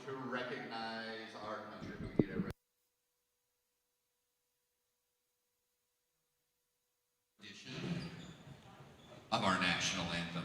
to recognize our country. We need a rendition of our national anthem.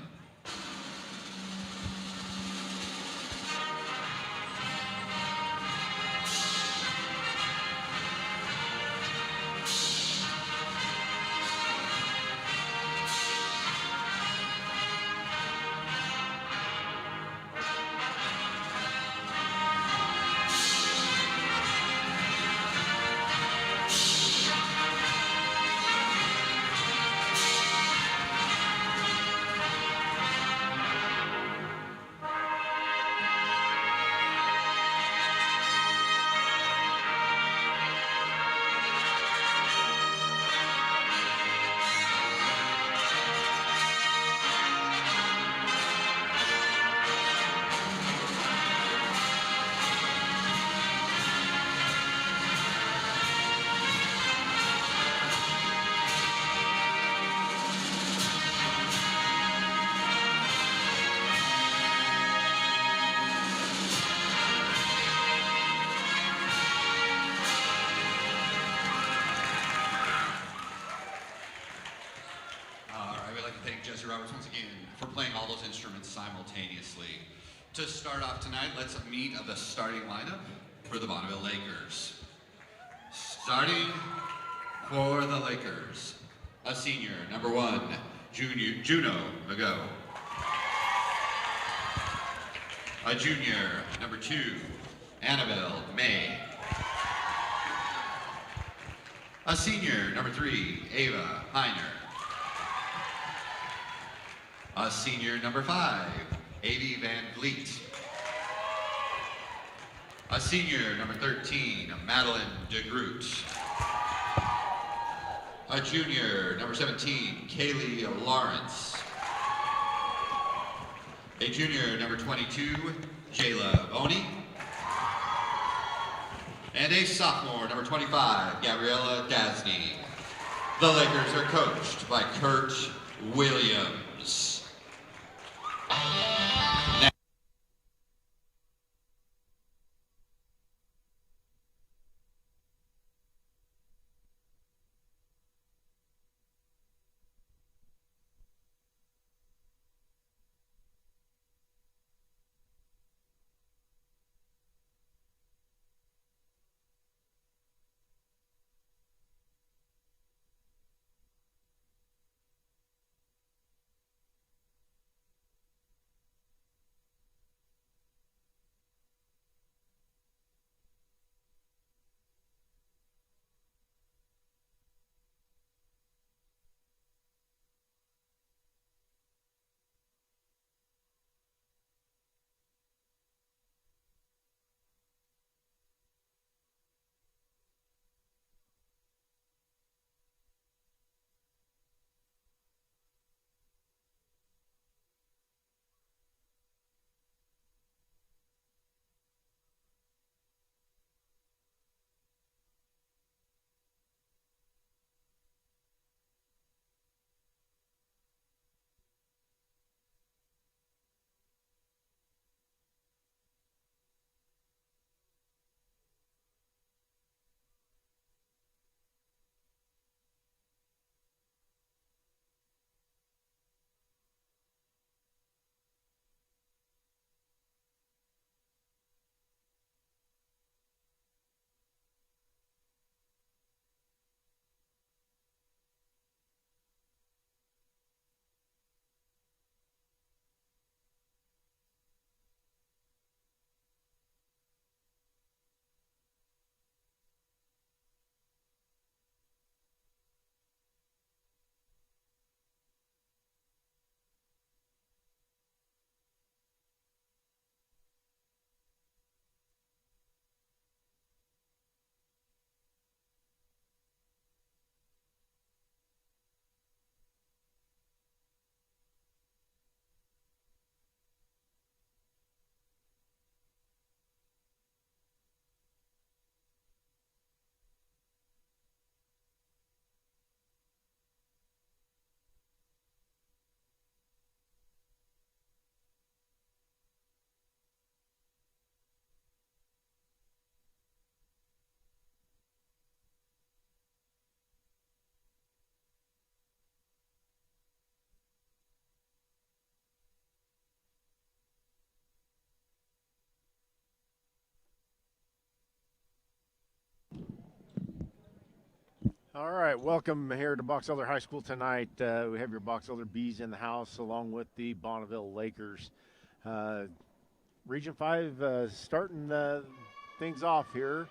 Roberts once again for playing all those instruments simultaneously. To start off tonight, let's meet the starting lineup for the Bonneville Lakers. Starting for the Lakers, a senior, number 1, Juno Mago. A junior, number 2, Annabelle May. A senior, number 3, Ava Heiner. A senior, number 5, Avie Van Vliet. A senior, number 13, Madeline DeGroot. A junior, number 17, Kaylee Lawrence. A junior, number 22, Jayla Boney. And a sophomore, number 25, Gabriella Dasney. The Lakers are coached by Kurt Williams. All right, welcome here to Box Elder High School tonight. We have your Box Elder Bees in the house along with the Bonneville Lakers. Region 5 starting things off here.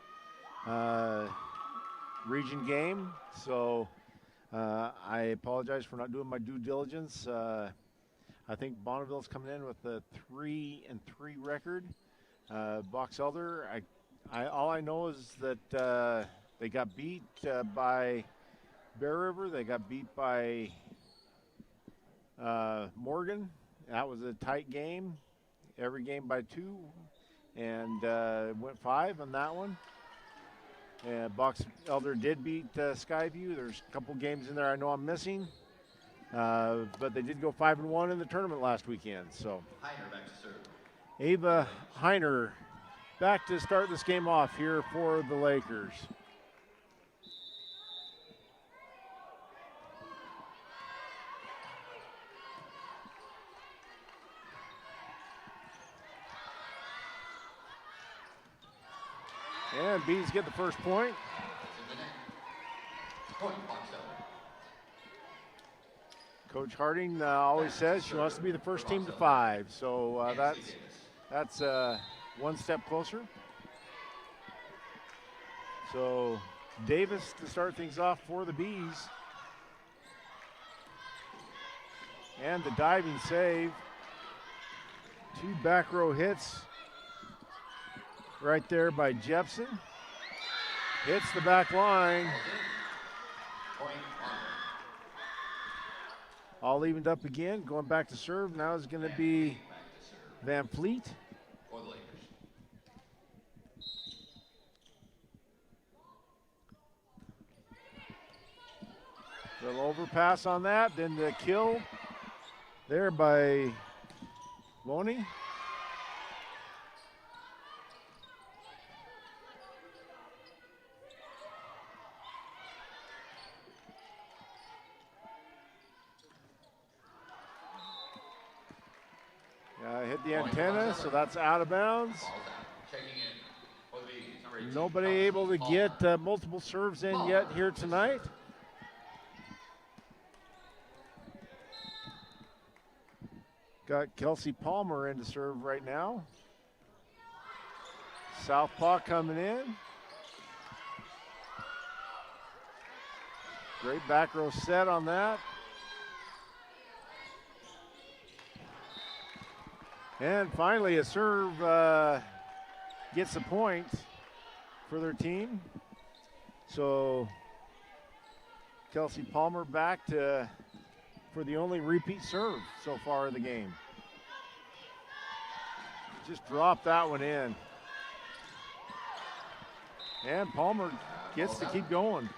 Region game, so I apologize for not doing my due diligence. I think Bonneville's coming in with a 3-3 record. Box Elder, all I know is that they got beat by Bear River. They got beat by Morgan. That was a tight game. Every game by 2. And went 5 on that one. Box Elder did beat Skyview. There's a couple games in there I know I'm missing. But they did go 5-1 in the tournament last weekend. So Heiner back to serve. Ava Heiner back to start this game off here for the Lakers. And Bees get the first point. Point, Box Elder. Coach Harding always says she wants to be the first team to 5, so that's one step closer. So Davis to start things off for the Bees. And the diving save. 2 back row hits right there by Jepson. Hits the back line. All evened up again, going back to serve. Now is going to be Van Fleet. For the Lakers. Little overpass on that, then the kill there by Loney. Hit the antenna, so that's out of bounds. Nobody able to get multiple serves in yet here tonight. Got Kelsey Palmer in to serve right now. Southpaw coming in. Great back row set on that. And finally a serve gets a point for their team. So Kelsey Palmer back to for the only repeat serve so far in the game. Just dropped that one in. And Palmer gets to keep going.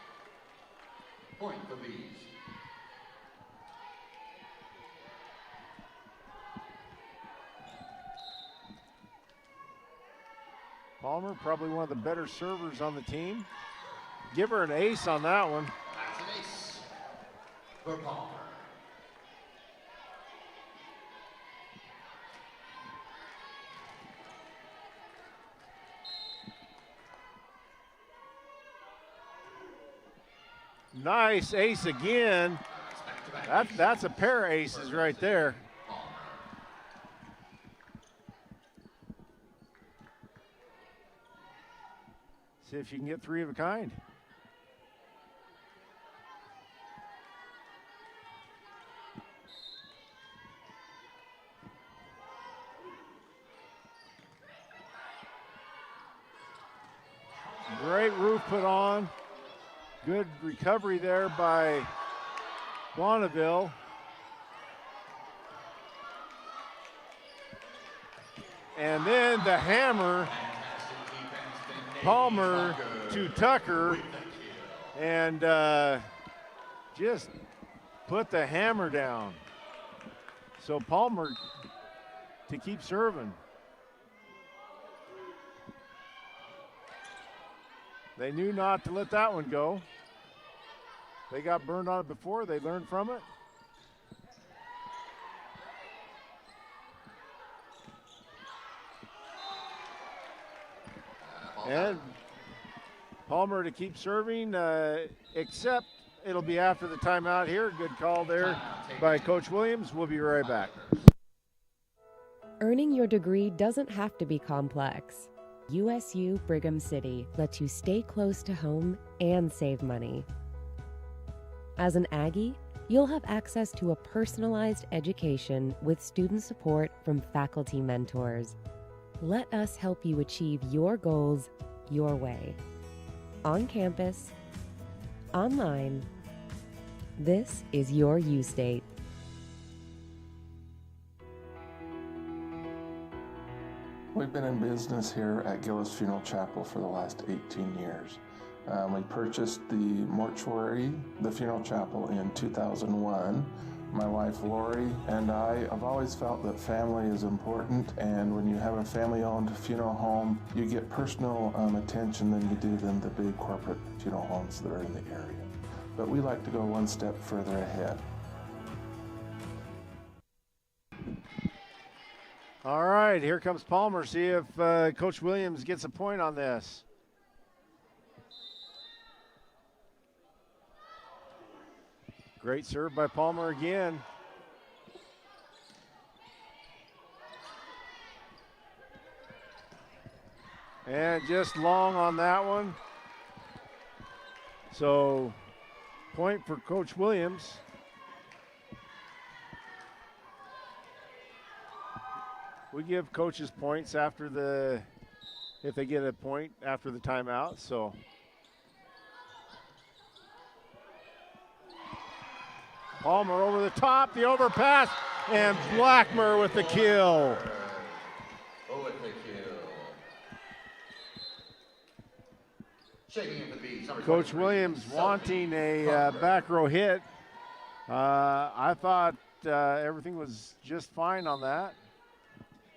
Point for Bees. Palmer, probably one of the better servers on the team. Give her an ace on that one. That's an ace for Palmer. Nice ace again. That's a pair of aces right there. See if you can get 3 of a kind. Great roof put on. Good recovery there by Bonneville. And then the hammer. Palmer to Tucker, and just put the hammer down. So Palmer to keep serving. They knew not to let that one go. They got burned on it before. They learned from it. And Palmer to keep serving, except it'll be after the timeout here. Good call there by Coach Williams. We'll be right back. Earning your degree doesn't have to be complex. USU Brigham City lets you stay close to home and save money. As an Aggie, you'll have access to a personalized education with student support from faculty mentors. Let us help you achieve your goals your way. On campus, online, this is your U-State. We've been in business here at Gillis Funeral Chapel for the last 18 years. We purchased the mortuary, the funeral chapel, in 2001. My wife Lori and I have always felt that family is important, and when you have a family-owned funeral home, you get personal attention than you do than the big corporate funeral homes that are in the area. But we like to go one step further ahead. All right, here comes Palmer. See if Coach Williams gets a point on this. Great serve by Palmer again. And just long on that one. So, point for Coach Williams. We give coaches points after if they get a point after the timeout, so. Palmer over the top, the overpass, and Blackmer with the kill. Oh, with the kill. Shaking in for the beats. Coach Williams wanting a back row hit. I thought everything was just fine on that.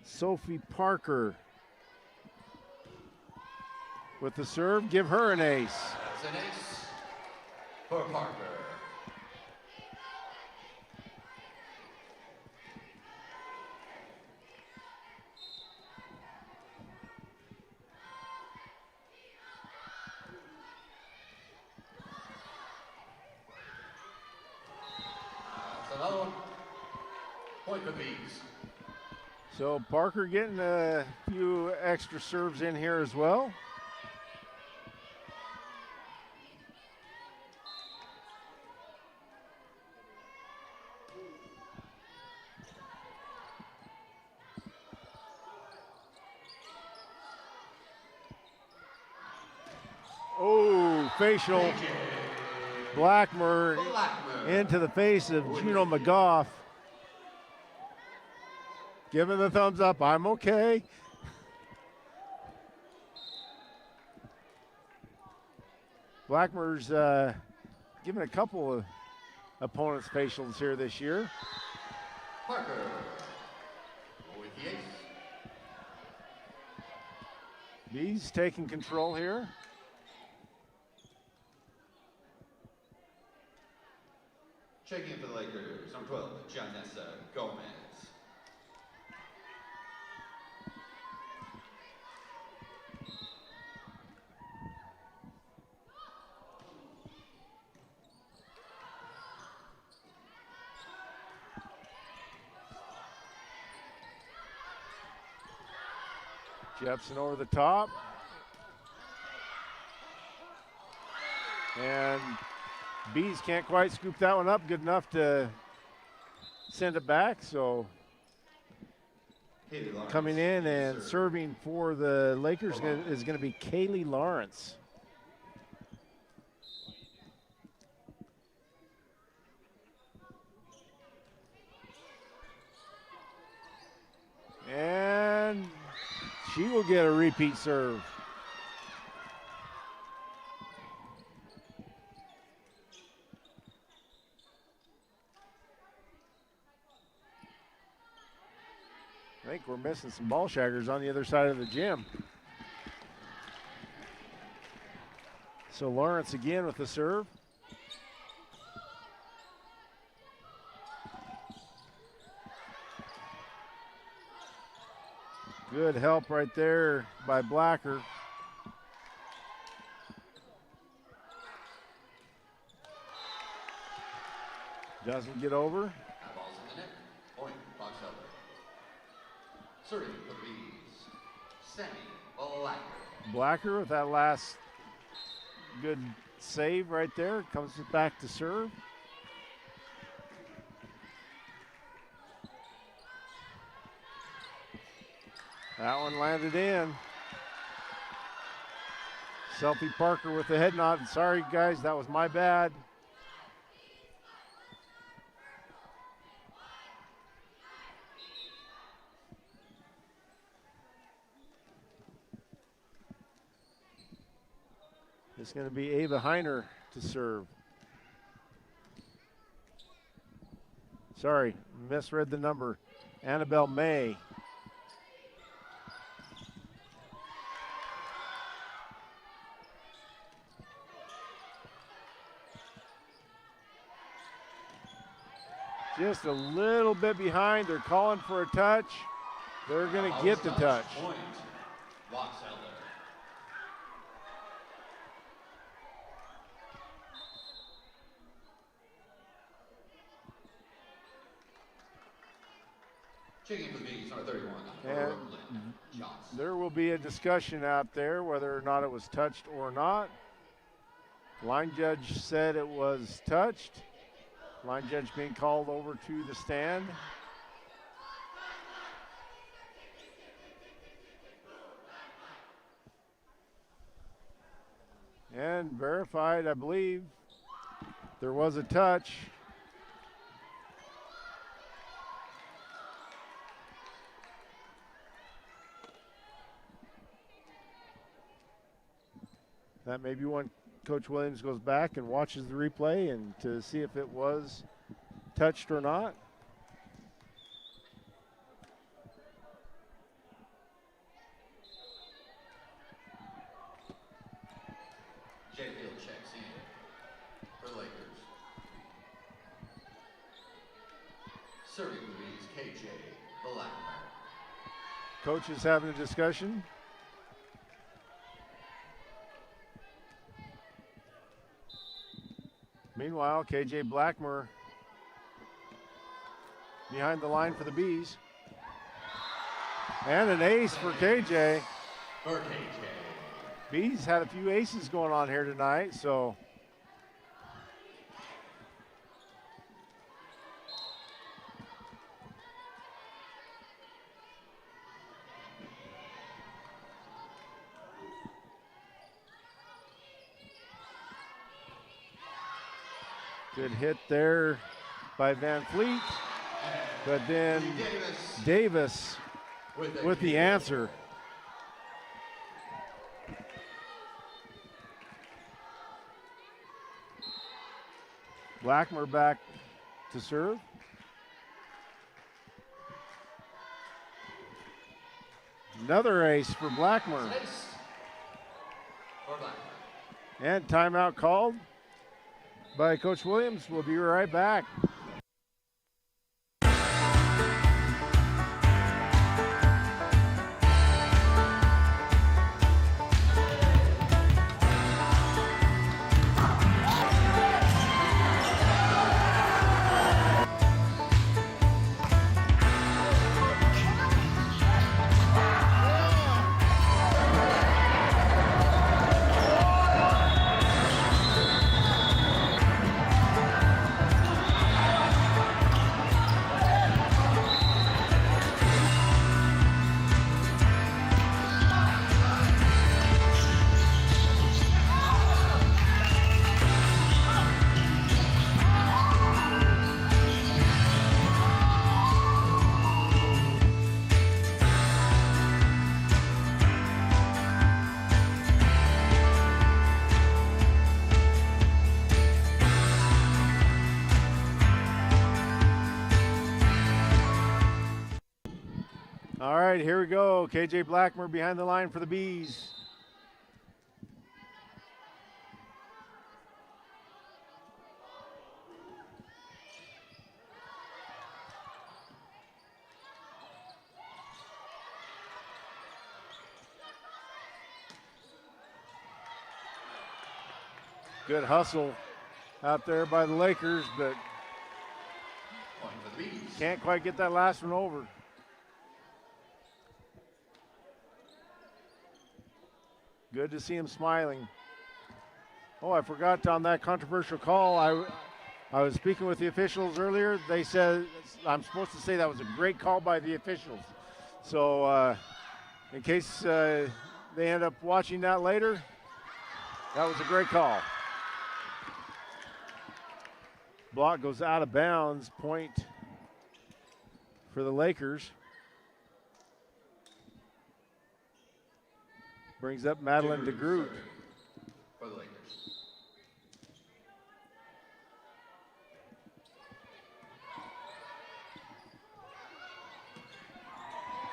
Sophie Parker with the serve. Give her an ace. That's an ace for Parker. That's another one. Point for beats. So Parker getting a few extra serves in here as well. Oh, facial. Blackmer into the face of Juno McGough. Giving the thumbs up, I'm okay. Blackmer's given a couple of opponents facials here this year. Parker with the ace. Bees taking control here. Checking in for the Lakers, number 12, Janessa Gomez. Jepson over the top. And Bees can't quite scoop that one up good enough to send it back. So coming in and serving for the Lakers is going to be Kaylee Lawrence. And she will get a repeat serve. I think we're missing some ball shaggers on the other side of the gym. So Lawrence again with the serve. Good help right there by Blacker. Doesn't get over. That ball's in the net. Point, Box Elder. Serving for the Bees. Sammy Blacker. Blacker with that last good save right there. Comes back to serve. That one landed in. Selfie Parker with the head nod. Sorry, guys, that was my bad. It's going to be Ava Heiner to serve. Sorry, misread the number. Annabelle May. Just a little bit behind. They're calling for a touch. They're going to get the touch. Point, Box Elder. Checking for the Bees, number 31. And Johnson. there will be a discussion out there whether or not it was touched or not. Line judge said it was touched. Line judge being called over to the stand. And verified, I believe, there was a touch. That may be when Coach Williams goes back and watches the replay and to see if it was touched or not. Jay Field checks in for the Lakers. Serving the Bees, KJ Blackmer. Coach is having a discussion. Meanwhile, KJ Blackmer behind the line for the Bees. And an ace for KJ. For KJ. Bees had a few aces going on here tonight, so. Good hit there by Van Fleet, but then Davis with the answer. Blackmer back to serve. Another ace for Blackmer. Ace for Blackmer. And timeout called by Coach Williams. We'll be right back. All right, here we go. KJ Blackmer behind the line for the Bees. Good hustle out there by the Lakers, but Point for the Bees. Can't quite get that last one over. Good to see him smiling. Oh, I forgot on that controversial call. I was speaking with the officials earlier. They said I'm supposed to say that was a great call by the officials. So in case they end up watching that later, that was a great call. Block goes out of bounds. Point for the Lakers. Brings up Madeline DeGroot. For the Lakers.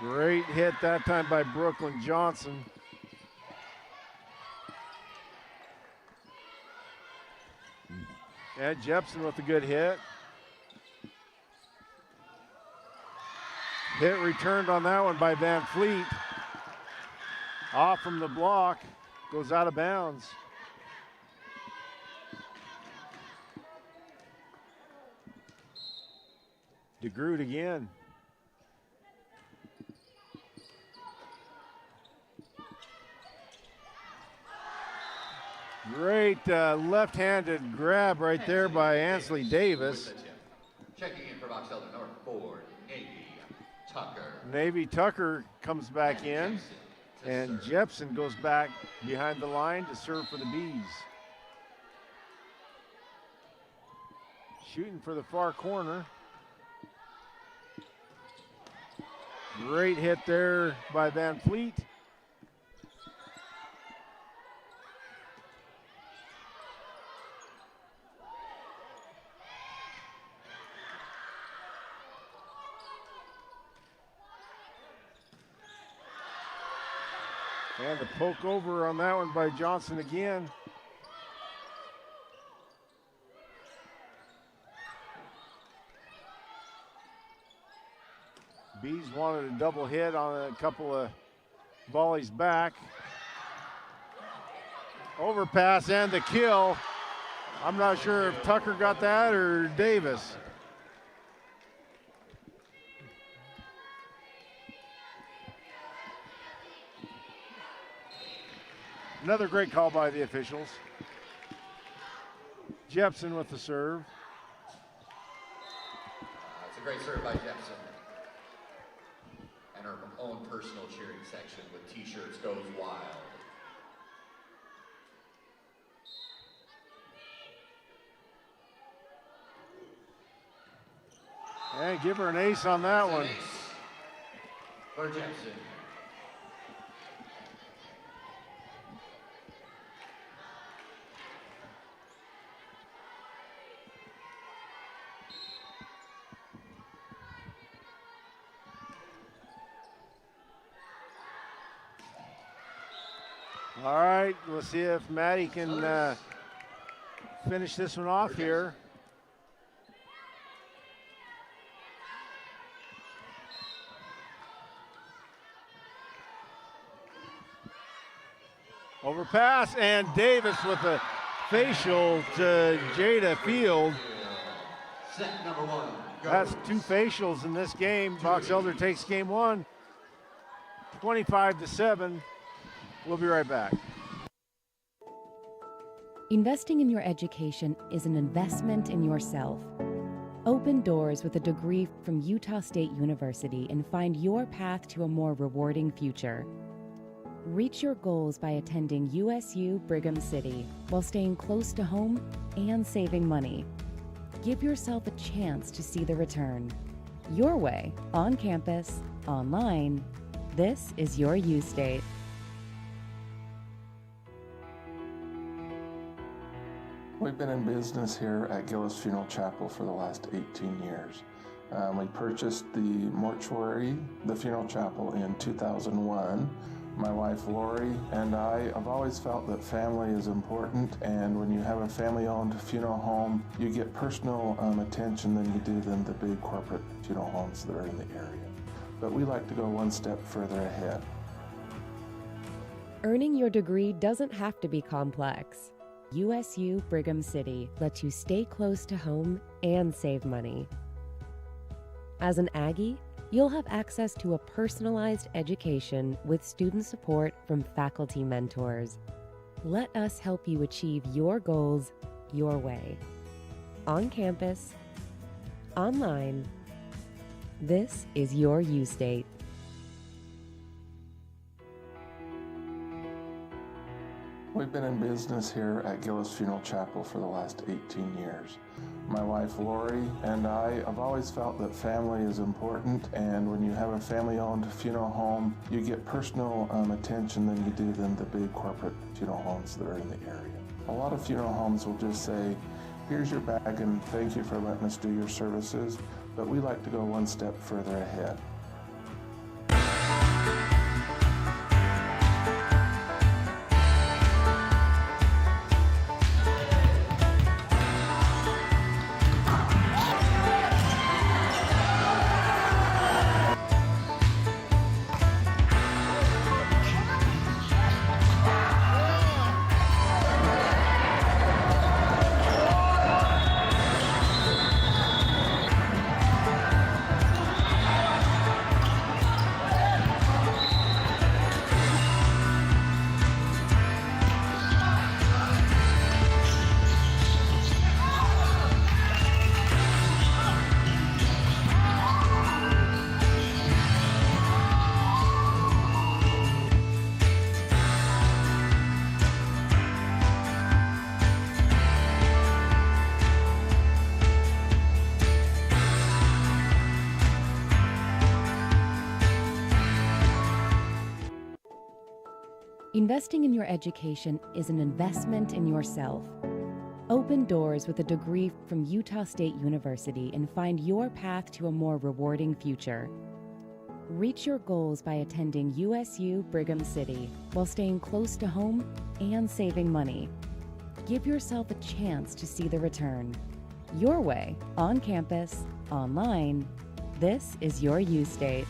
Great hit that time by Brooklyn Johnson. And Jepson with a good hit. Hit returned on that one by Van Fleet. Off from the block, goes out of bounds. DeGroot again. Great left-handed grab right there by Ansley Davis. Checking in for Box Elder number 4, Navy Tucker. Navy Tucker comes back in, and Jepson goes back behind the line to serve for the Bees. Shooting for the far corner. Great hit there by Van Fleet. And the poke over on that one by Johnson again. Bees wanted a double hit on a couple of volleys back. Overpass and the kill. I'm not sure if Tucker got that or Davis. Another great call by the officials. Jepson with the serve. It's a great serve by Jepson. And her own personal cheering section with t-shirts goes wild. And give her an ace on that one. Ace for Jepson. All right, we'll see if Maddie can finish this one off here. Overpass, and Davis with a facial to Jada Field. Set number 1. That's 2 facials in this game. Box Elder takes game 1, 25-7. We'll be right back. Investing in your education is an investment in yourself. Open doors with a degree from Utah State University and find your path to a more rewarding future. Reach your goals by attending USU Brigham City while staying close to home and saving money. Give yourself a chance to see the return. Your way, on campus, online. This is your U State. We've been in business here at Gillis Funeral Chapel for the last 18 years. We purchased the mortuary, the funeral chapel, in 2001. My wife Lori and I have always felt that family is important, and when you have a family-owned funeral home, you get personal attention than you do than the big corporate funeral homes that are in the area. But we like to go one step further ahead. Earning your degree doesn't have to be complex. USU Brigham City lets you stay close to home and save money. As an Aggie, you'll have access to a personalized education with student support from faculty mentors. Let us help you achieve your goals your way. On campus, online, this is your U-State. We've been in business here at Gillis Funeral Chapel for the last 18 years. My wife Lori and I have always felt that family is important, and when you have a family-owned funeral home, you get personal attention than you do than the big corporate funeral homes that are in the area. A lot of funeral homes will just say, here's your bag and thank you for letting us do your services, but we like to go one step further ahead. Investing in your education is an investment in yourself. Open doors with a degree from Utah State University and find your path to a more rewarding future. Reach your goals by attending USU Brigham City while staying close to home and saving money. Give yourself a chance to see the return. Your way, on campus, online, this is your U-State.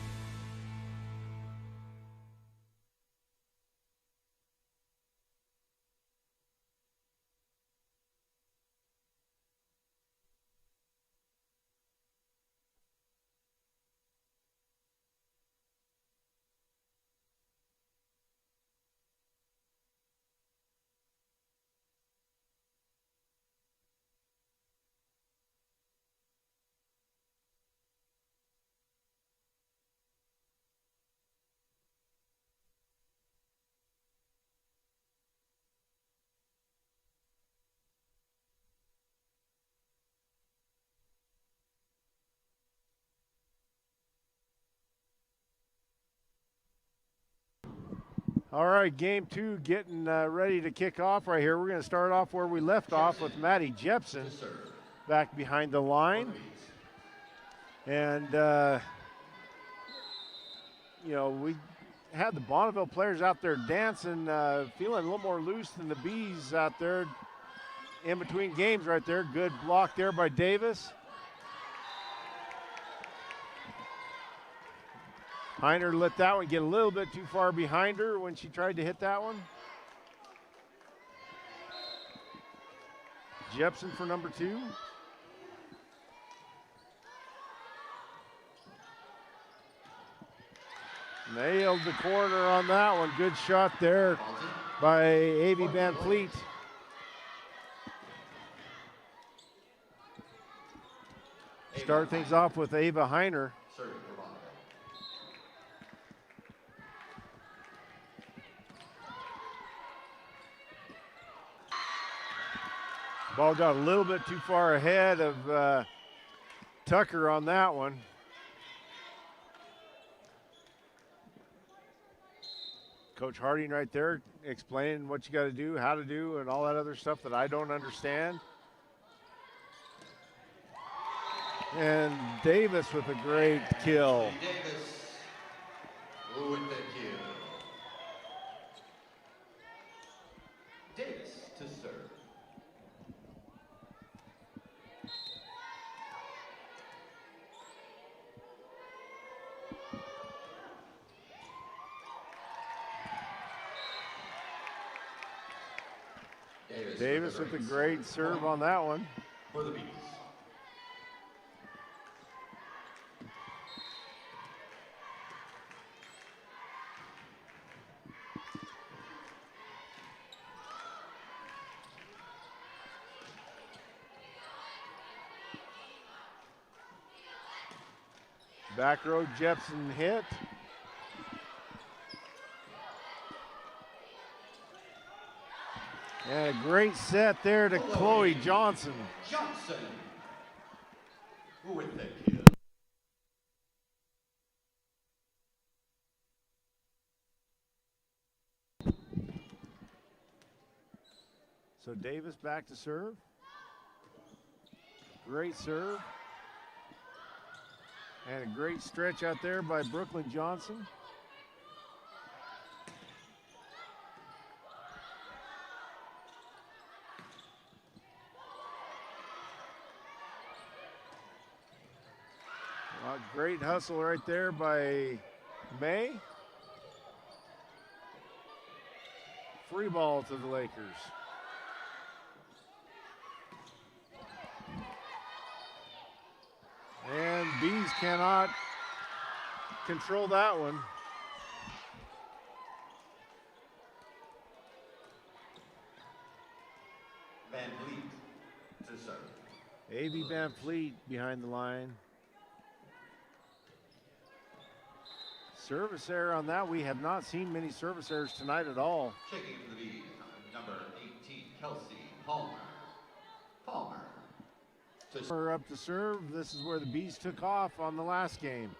All right, game two getting ready to kick off right here. We're going to start off where we left off with Maddie Jepson back behind the line. And, we had the Bonneville players out there dancing, feeling a little more loose than the Bees out there in between games right there. Good block there by Davis. Heiner let that one get a little bit too far behind her when she tried to hit that one. Jepson for number 2. Nailed the corner on that one. Good shot there by Avi Van Fleet. Start things off with Ava Heiner. Ball got a little bit too far ahead of Tucker on that one. Coach Harding right there explaining what you got to do, how to do, and all that other stuff that I don't understand. And Davis with a great kill. Davis with the kill. Davis to serve. Davis with a great serve on that one. For the Bees. Back row Jepson hit. And a great set there to Chloe Johnson. Johnson with the kill. So Davis back to serve. Great serve. And a great stretch out there by Brooklyn Johnson. Great hustle right there by May. Free ball to the Lakers. And Bees cannot control that one. Van Vliet to serve. A.B. Van Fleet behind the line. Service error on that. We have not seen many service errors tonight at all. Checking for the lead, number 18, Kelsey Palmer. Palmer. We're up to serve. This is where the Bees took off on the last game.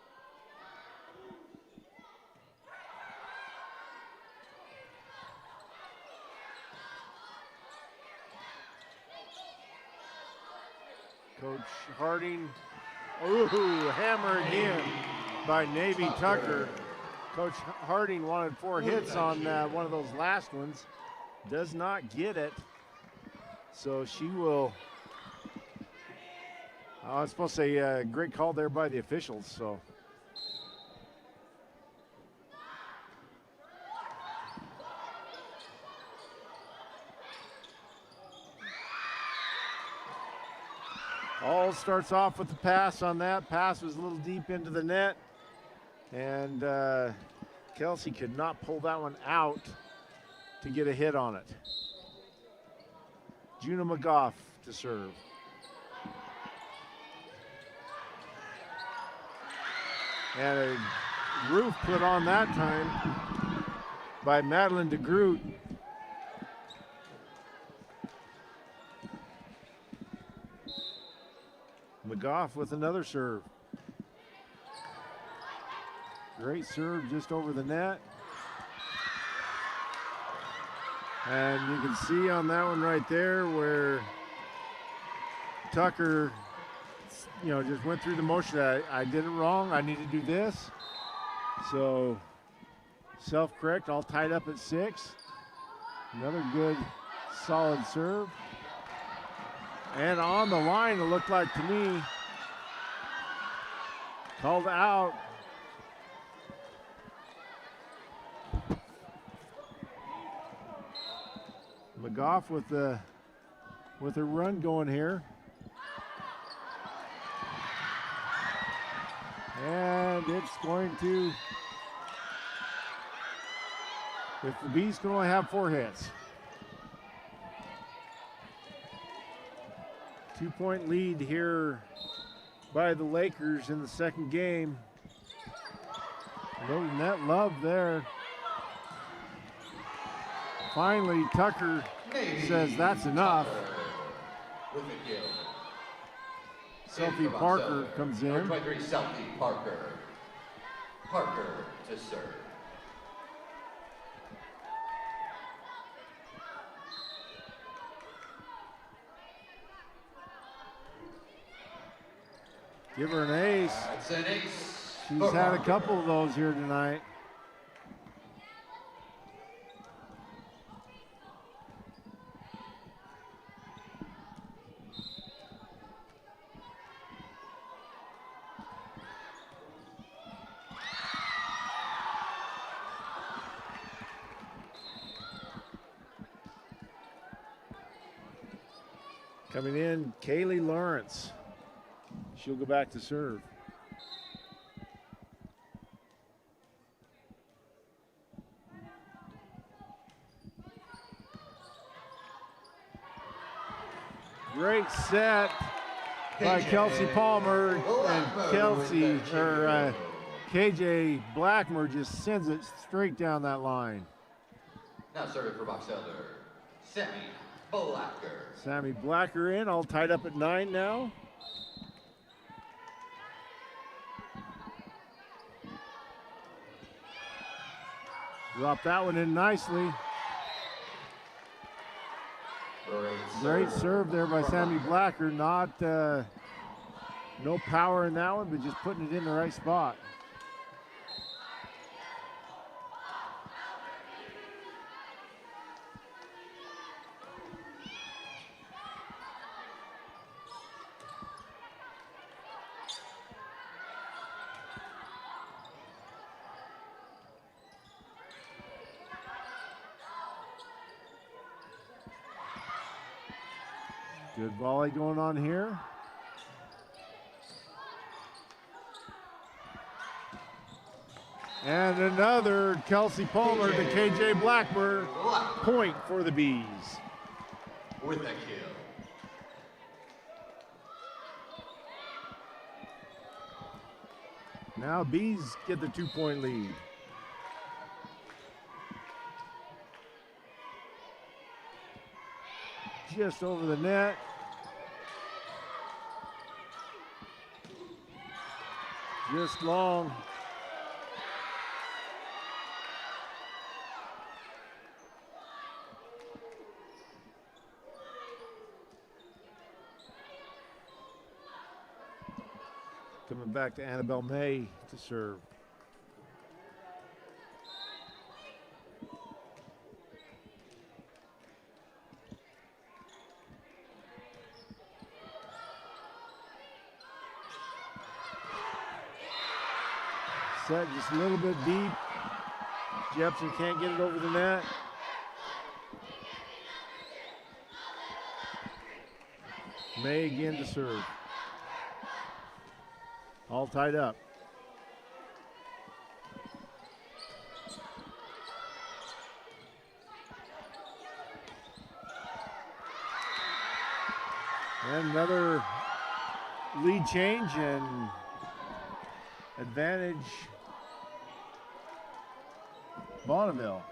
Coach Harding, ooh, hammer again by Navy Tucker. Coach Harding wanted 4 hits on one of those last ones. Does not get it. So she will, I was supposed to say great call there by the officials. So all starts off with the pass on that. Pass was a little deep into the net. And Kelsey could not pull that one out to get a hit on it. Juna McGough to serve. And a roof put on that time by Madeline DeGroot. McGough with another serve. Great serve just over the net. And you can see on that one right there where Tucker, just went through the motion. I did it wrong. I need to do this. So self-correct, all tied up at 6. Another good, solid serve. And on the line, it looked like to me, called out. McGough with a run going here. And it's going to, if the Bees can only have 4 hits. 2-point lead here by the Lakers in the second game. Little net love there. Finally, Tucker says that's enough. With the kill. Sophie Parker comes in. Number 23, Sophie Parker. Parker to serve. Give her an ace. That's an ace. She's had a couple of those here tonight. Coming in, Kaylee Lawrence. She'll go back to serve. Great set by Kelsey Palmer, and KJ Blackmer just sends it straight down that line. Now serving for box elder, Sammy Blacker. Sammy Blacker in, all tied up at 9 now. Drop that one in nicely. Great serve there by Sammy Blacker. Not no power in that one, but just putting it in the right spot. Good volley going on here. And another Kelsey Palmer to KJ Blackmer. Point for the Bees. With a kill. Now Bees get the 2-point lead. Just over the net. Just long. Coming back to Annabelle May to serve. Set just a little bit deep. Jepson can't get it over the net. May again to serve. All tied up. And another lead change and advantage Bonneville.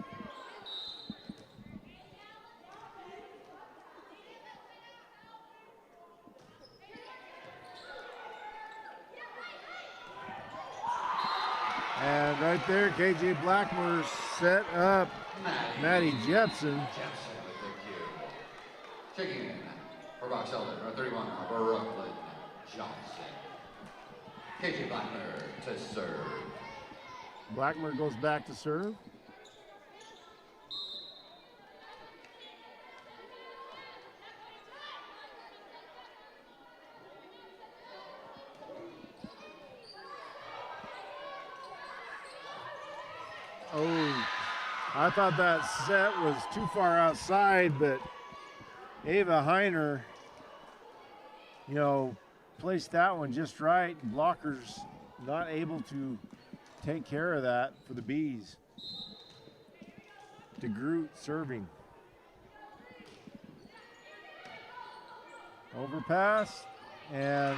And right there, KJ Blackmer set up Maddie Jepson. Jepson with the cue. Checking in for box elder, number 31, Brooklyn Johnson. KJ Blackmer to serve. Blackmer goes back to serve. Oh, I thought that set was too far outside, but Ava Heiner, you know, placed that one just right. Blockers not able to take care of that for the Bees. DeGroot serving. Overpass, and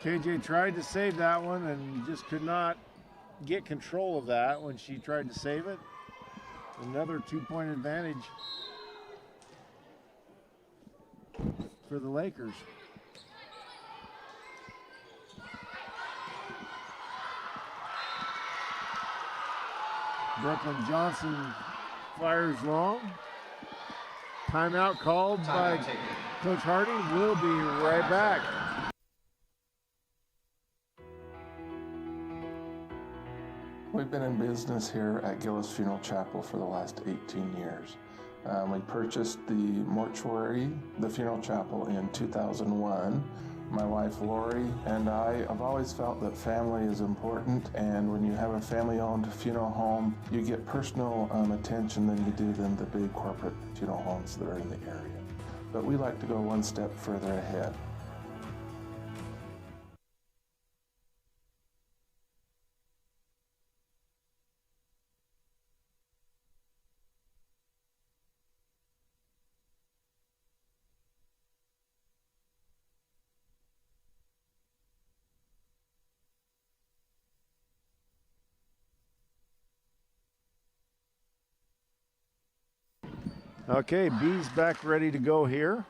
KJ tried to save that one and just could not get control of that when she tried to save it. Another 2-point advantage for the Lakers. Brooklyn Johnson fires long. Timeout called by Coach Hardy. We'll be right back. We've been in business here at Gillis Funeral Chapel for the last 18 years. We purchased the mortuary, the funeral chapel, in 2001. My wife Lori and I have always felt that family is important, and when you have a family-owned funeral home, you get personal attention than you do than the big corporate funeral homes that are in the area. But we like to go one step further ahead. Okay, B's back ready to go here.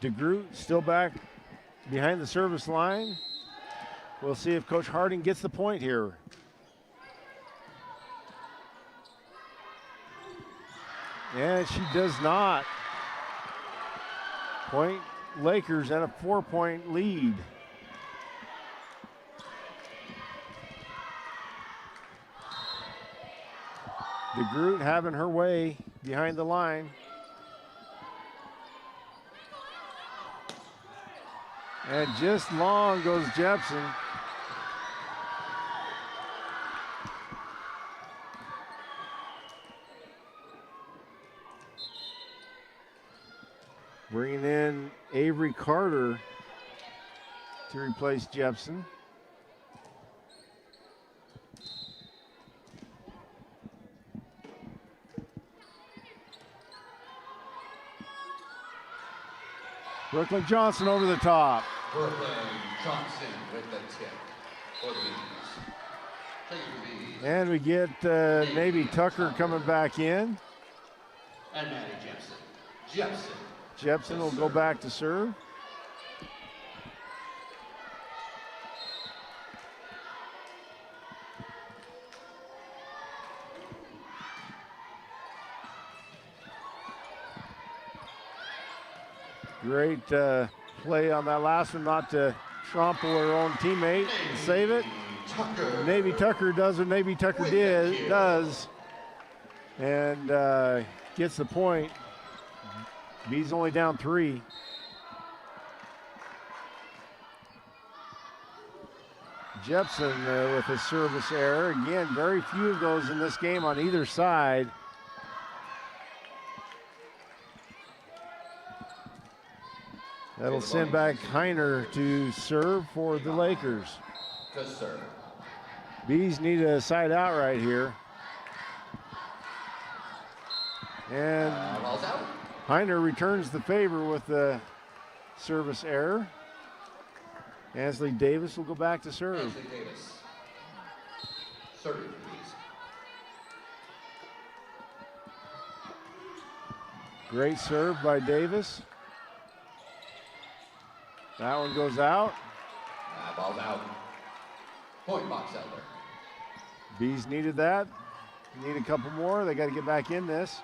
DeGroot still back behind the service line. We'll see if Coach Harding gets the point here. And she does not. Point Lakers at a 4-point lead. DeGroot having her way behind the line. And just long goes Jepson. Bringing in Avery Carter to replace Jepson. Brooklyn Johnson over the top. Brooklyn Johnson with the tip for the Bees. Take it for the Bees. And we get Navy Tucker coming back in. And Maddie Jepson. Jepson will go back to serve. Great play on that last one, not to trample her own teammate and save it. Navy Tucker does what Navy Tucker does and gets the point. B's only down 3. Jepson with a service error. Again, very few of those in this game on either side. That'll send back Heiner to serve for the Lakers. Good serve. Bees need a side out right here. And Ball's out. Heiner returns the favor with the service error. Ansley Davis will go back to serve. Ansley Davis. Serving, please. Great serve by Davis. That one goes out. Ball's out. Point box elder. Bees needed that. Need a couple more. They got to get back in this.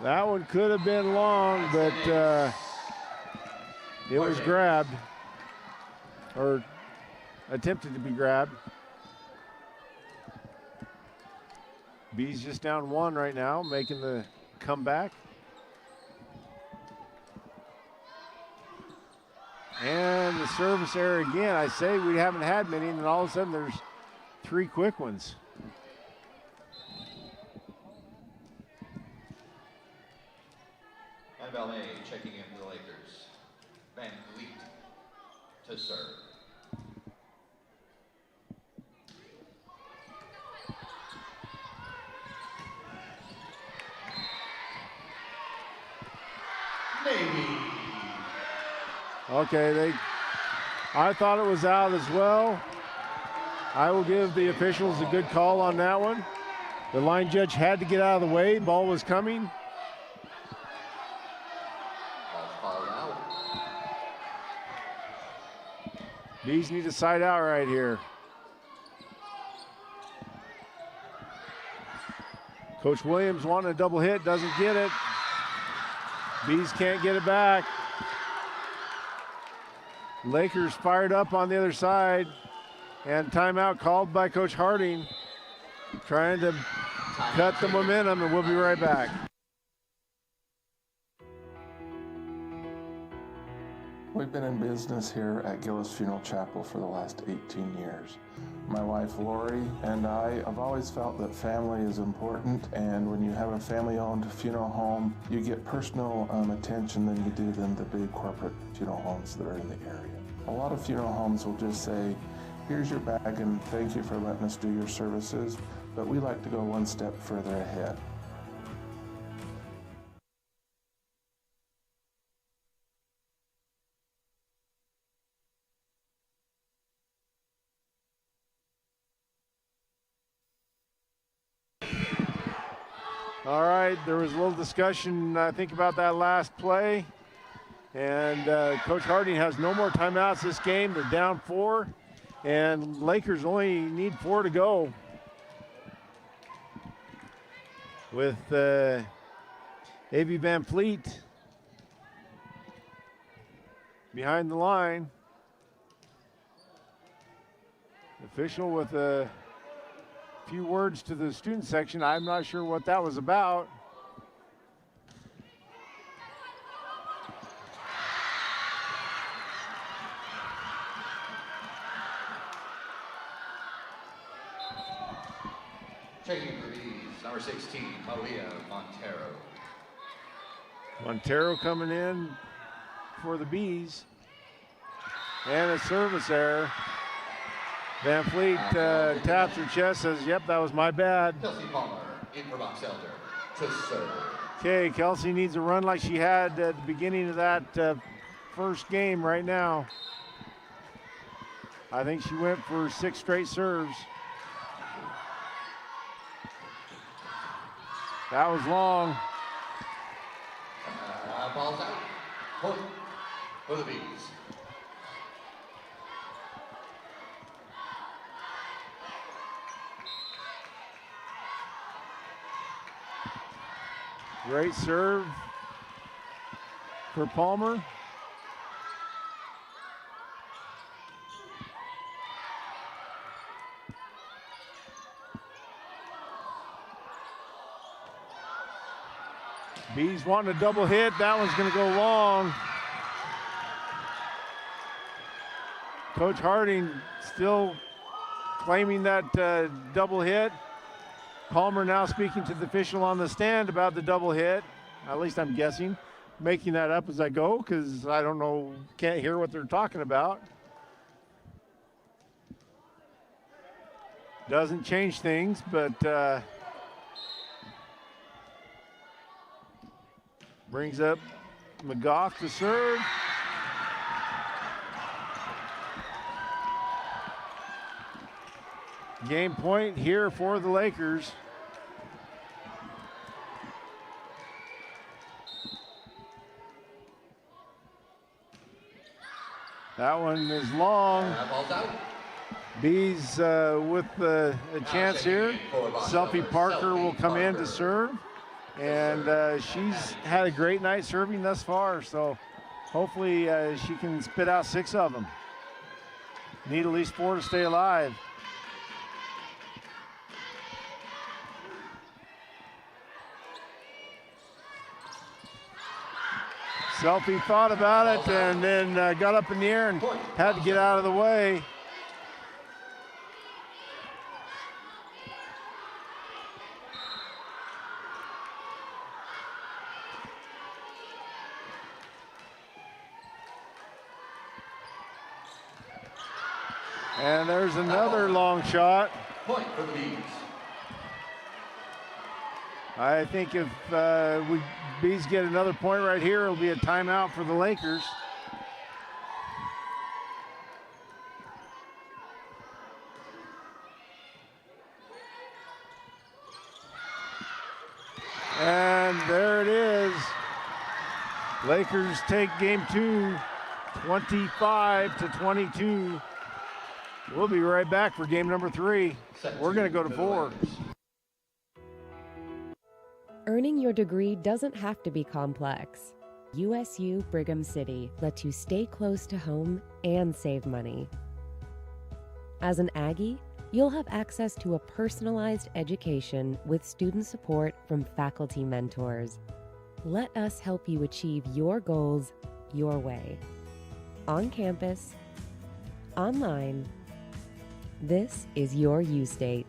That one could have been long, but it was grabbed, or attempted to be grabbed. Bees just down 1 right now, making the comeback. And the service error again. I say we haven't had many, and then all of a sudden there's 3 quick ones. And Valet checking in for the Lakers. Van Vliet to serve. Okay, I thought it was out as well. I will give the officials a good call on that one. The line judge had to get out of the way. Ball was coming. Ball's called out. Bees need a side out right here. Coach Williams wanting a double hit, doesn't get it. Bees can't get it back. Lakers fired up on the other side, and timeout called by Coach Harding, trying to cut the momentum, and we'll be right back. We've been in business here at Gillis Funeral Chapel for the last 18 years. My wife Lori and I have always felt that family is important, and when you have a family-owned funeral home, you get personal attention than you do than the big corporate funeral homes that are in the area. A lot of funeral homes will just say, here's your bag and thank you for letting us do your services, but we like to go one step further ahead. All right, there was a little discussion, I think, about that last play. And Coach Harding has no more timeouts this game. They're down 4, and Lakers only need 4 to go. With A.V. Van Fleet behind the line. Official with a few words to the student section. I'm not sure what that was about. Checking for these, number 16, Malia Montero. Montero coming in for the Bees. And a service error. Van Fleet taps her chest, says, yep, that was my bad. Kelsey Palmer in for Box Elder to serve. Okay, Kelsey needs a run like she had at the beginning of that first game right now. I think she went for 6 straight serves. That was long. Ball's out. Point for the Bees. Great serve for Palmer. Bees wanting a double hit. That one's going to go long. Coach Harding still claiming that double hit. Palmer now speaking to the official on the stand about the double hit. At least I'm guessing. Making that up as I go because I don't know, can't hear what they're talking about. Doesn't change things, but brings up McGough to serve. Game point here for the Lakers. That one is long. Ball's out. Bees with a chance here. Selfie Parker will come in to serve. And she's had a great night serving thus far, so hopefully she can spit out 6 of them. Need at least 4 to stay alive. Selfie thought about it and then got up in the air and had to get out of the way. And there's another long shot. Point for the Bees. I think if Bees get another point right here, it'll be a timeout for the Lakers. And there it is. Lakers take game 2, 25-22. We'll be right back for game number 3. We're going to go to 4. Earning your degree doesn't have to be complex. USU Brigham City lets you stay close to home and save money. As an Aggie, you'll have access to a personalized education with student support from faculty mentors. Let us help you achieve your goals your way. On campus, online. This is your U-State.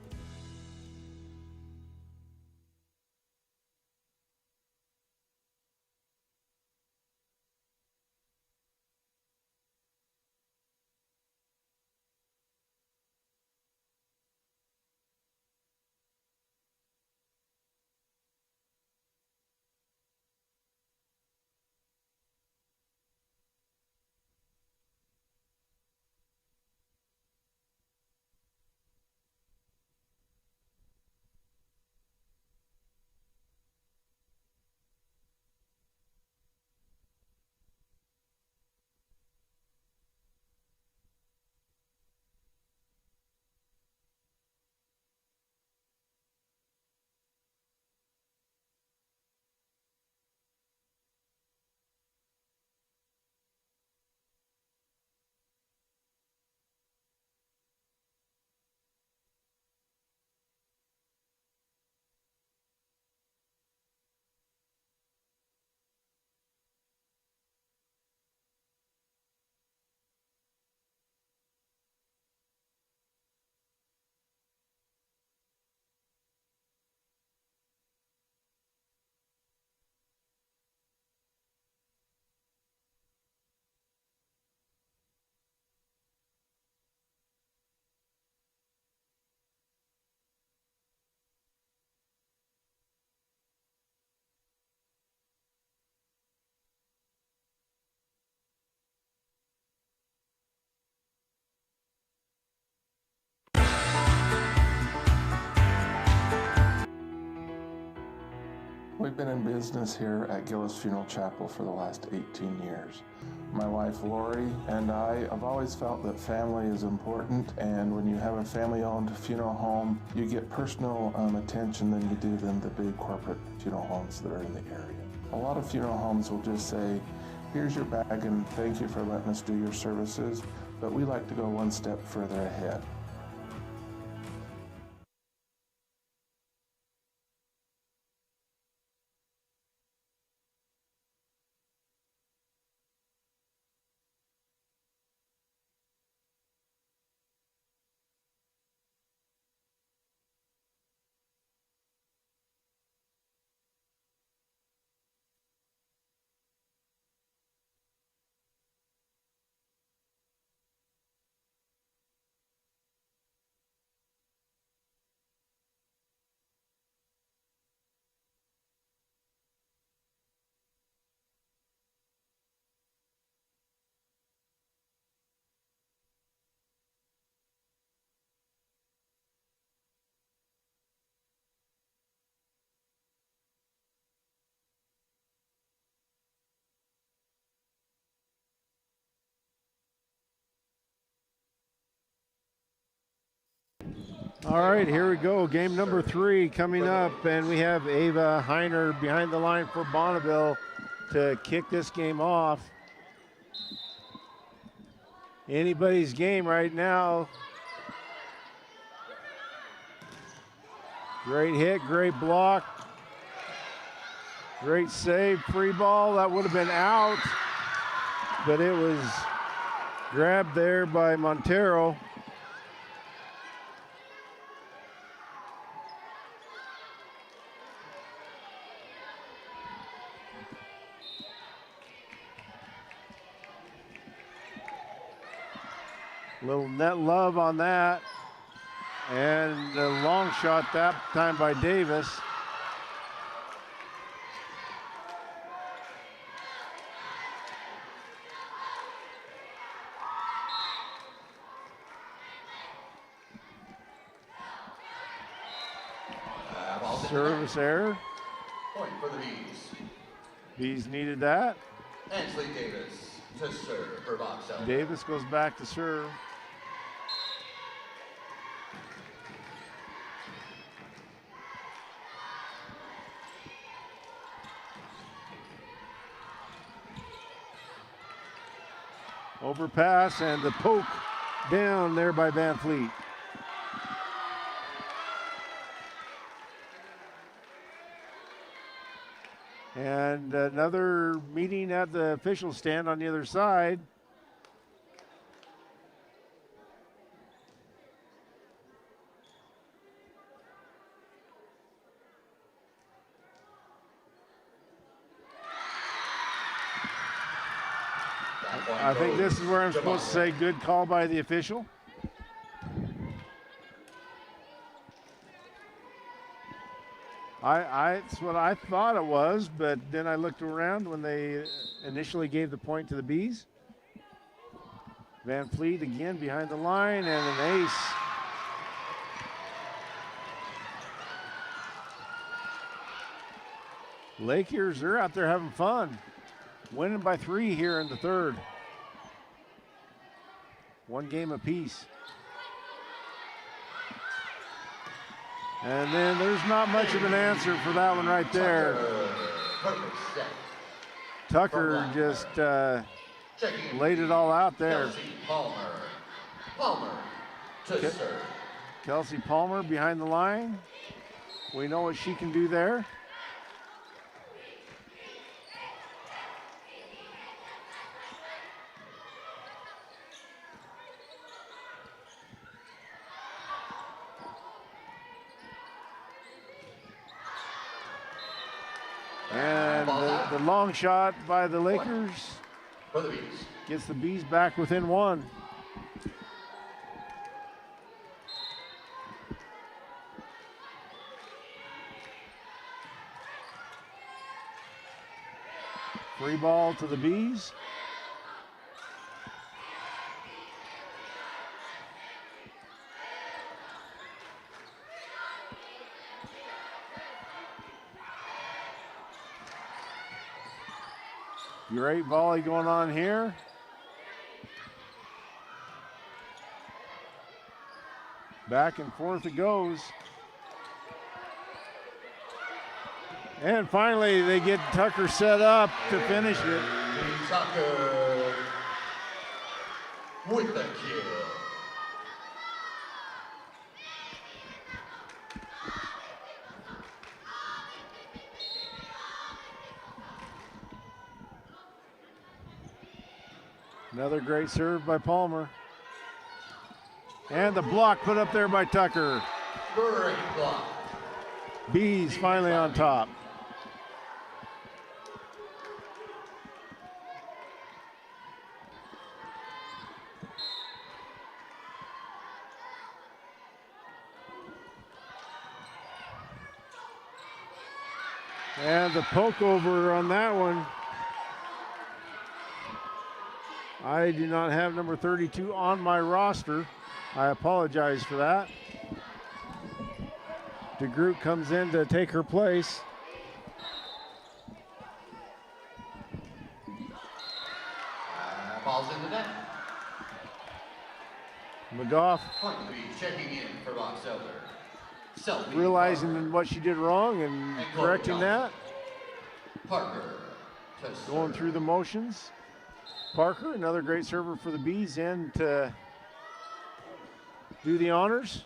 We've been in business here at Gillis Funeral Chapel for the last 18 years. My wife Lori and I have always felt that family is important, and when you have a family-owned funeral home, you get personal attention than you do than the big corporate funeral homes that are in the area. A lot of funeral homes will just say, here's your bag and thank you for letting us do your services, but we like to go one step further ahead. All right, here we go. Game number 3 coming up, and we have Ava Heiner behind the line for Bonneville to kick this game off. Anybody's game right now. Great hit, great block. Great save, free ball. That would have been out, but it was grabbed there by Montero. Little net love on that. And a long shot that time by Davis. Service error. Point for the Bees. Bees needed that. Ansley Davis to serve for box out. Davis goes back to serve. Overpass and the poke down there by Van Fleet. And another meeting at the official stand on the other side. I think this is where I'm supposed to say good call by the official. It's what I thought it was, but then I looked around when they initially gave the point to the Bees. Van Fleet again behind the line and an ace. Lakers, they're out there having fun. Winning by 3 here in the third. 1 game apiece. And then there's not much of an answer for that one right there. Tucker just laid it all out there. Palmer to serve. Kelsey Palmer behind the line. We know what she can do there. And the long shot by the Lakers For the Bees. gets the Bees back within 1. Free ball to the Bees. Great volley going on here. Back and forth it goes. And finally they get Tucker set up to finish it. Tucker with the kill. Another great serve by Palmer. And the block put up there by Tucker. Great block. Bees finally on top. And the poke over on that one. I do not have number 32 on my roster. I apologize for that. DeGroot comes in to take her place. Ball's in the net. McGough Point to be checking in for Box Elder. realizing what she did wrong and correcting that. Parker to Going through the motions. Parker, another great server for the Bees, in to do the honors.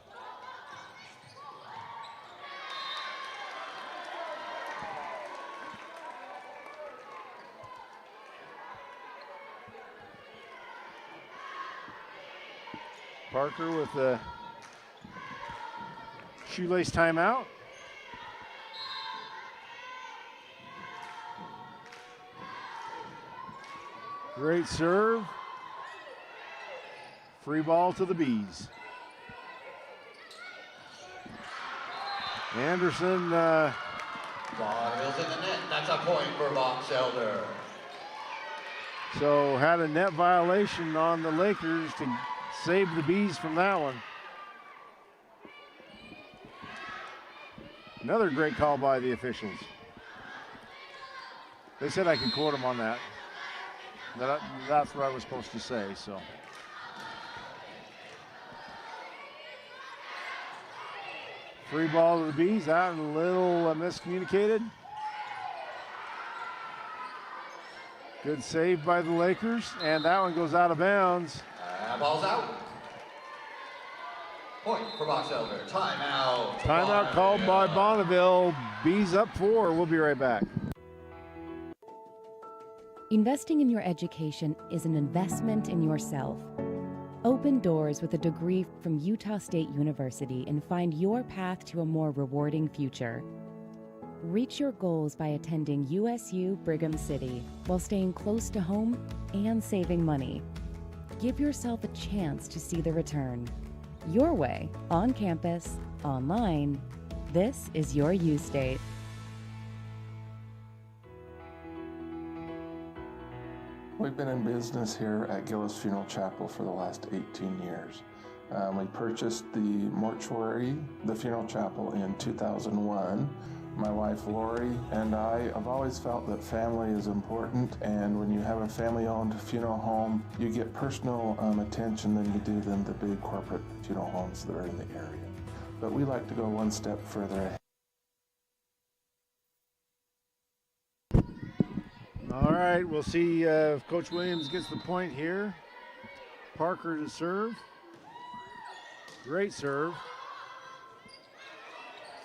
Parker with the shoelace timeout. Great serve. Free ball to the Bees. Anderson Bonneville's in the net. That's a point for Box Elder. so had a net violation on the Lakers to save the Bees from that one. Another great call by the officials. They said I could quote them on that. That's what I was supposed to say, so. Free ball to the Bees, that a little miscommunicated. Good save by the Lakers, and that one goes out of bounds. Ball's out. Point for Box Elder. Timeout. Timeout called by Bonneville. Bees up 4. We'll be right back. Investing in your education is an investment in yourself. Open doors with a degree from Utah State University and find your path to a more rewarding future. Reach your goals by attending USU Brigham City while staying close to home and saving money. Give yourself a chance to see the return. Your way, on campus, online. This is your U State. We've been in business here at Gillis Funeral Chapel for the last 18 years. We purchased the mortuary, the funeral chapel, in 2001. My wife Lori and I have always felt that family is important, and when you have a family-owned funeral home, you get personal attention than you do than the big corporate funeral homes that are in the area. But we like to go one step further ahead. All right, we'll see if Coach Williams gets the point here. Parker to serve. Great serve.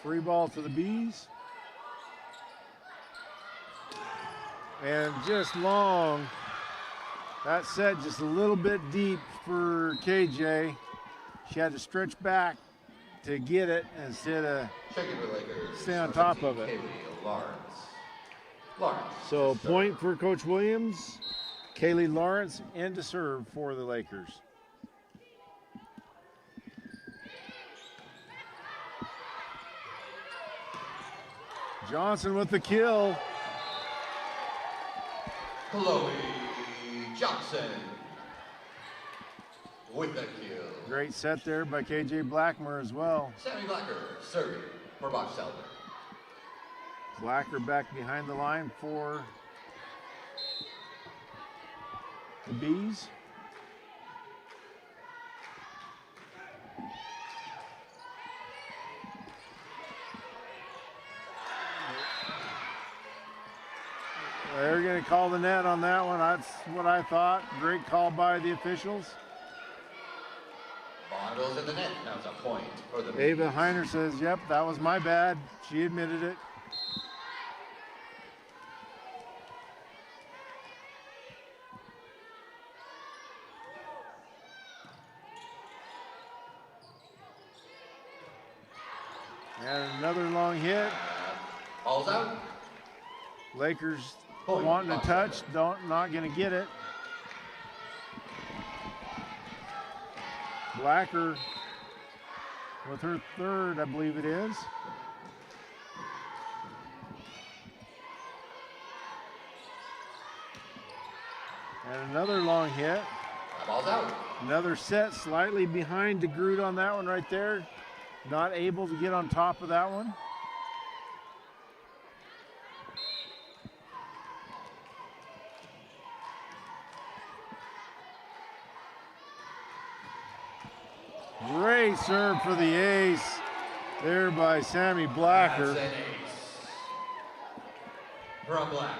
Free ball to the Bees. And just long. That set just a little bit deep for KJ. She had to stretch back to get it instead of stay on top of it. So point for Coach Williams. Kaylee Lawrence in to serve for the Lakers. Johnson with the kill. Chloe Johnson with the kill. Great set there by KJ Blackmer as well. Sammy Blacker serving for Box Elder. Blacker back behind the line for the Bees. They're going to call the net on that one. That's what I thought. Great call by the officials. Bonneville's in the net. That was a point for the Ava Bees. Heiner says, yep, that was my bad. She admitted it. And another long hit. Ball's out. Lakers Point, wanting a touch, Bonneville. not going to get it. Blacker with her third, I believe it is. And another long hit. That ball's out. Another set slightly behind DeGroot on that one right there. Not able to get on top of that one. Great serve for the ace there by Sammy Blacker. That's an ace from Blacker.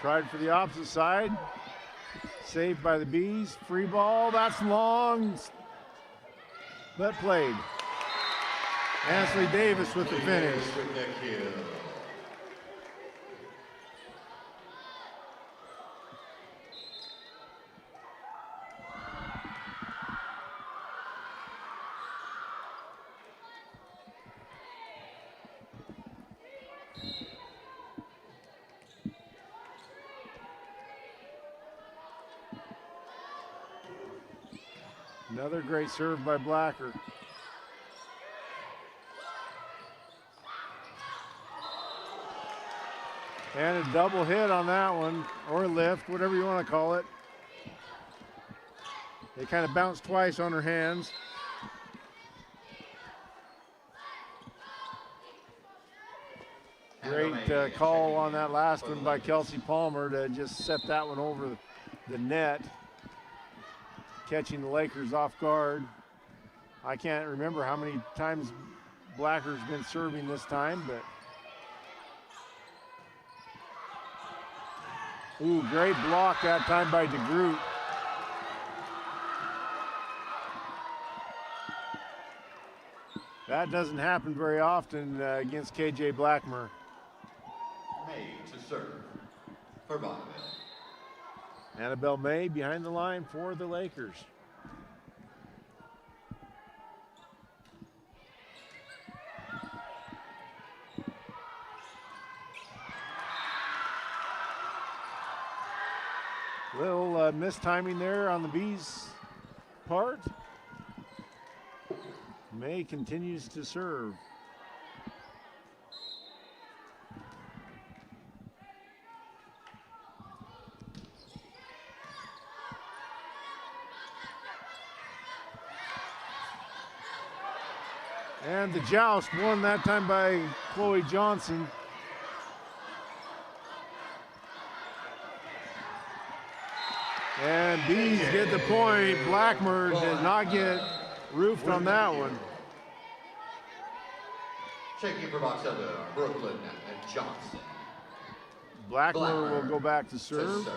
Tried for the opposite side. Saved by the Bees. Free ball. That's long. But played. Ansley Davis with the finish. With the kill. Another great serve by Blacker. And a double hit on that one, or lift, whatever you want to call it. They kind of bounced twice on her hands. Great call on that last one by Kelsey Palmer to just set that one over the net, catching the Lakers off guard. I can't remember how many times Blacker's been serving this time, but ooh, great block that time by DeGroot. That doesn't happen very often against KJ Blackmer. May to serve for Bonneville. Annabelle May behind the line for the Lakers. Little mistiming there on the Bees' part. May continues to serve. And the joust won that time by Chloe Johnson. And Bees get the point. Blackmer did not get roofed on that one. Checking for box number Brooklyn and Johnson. Blackmer will go back to serve.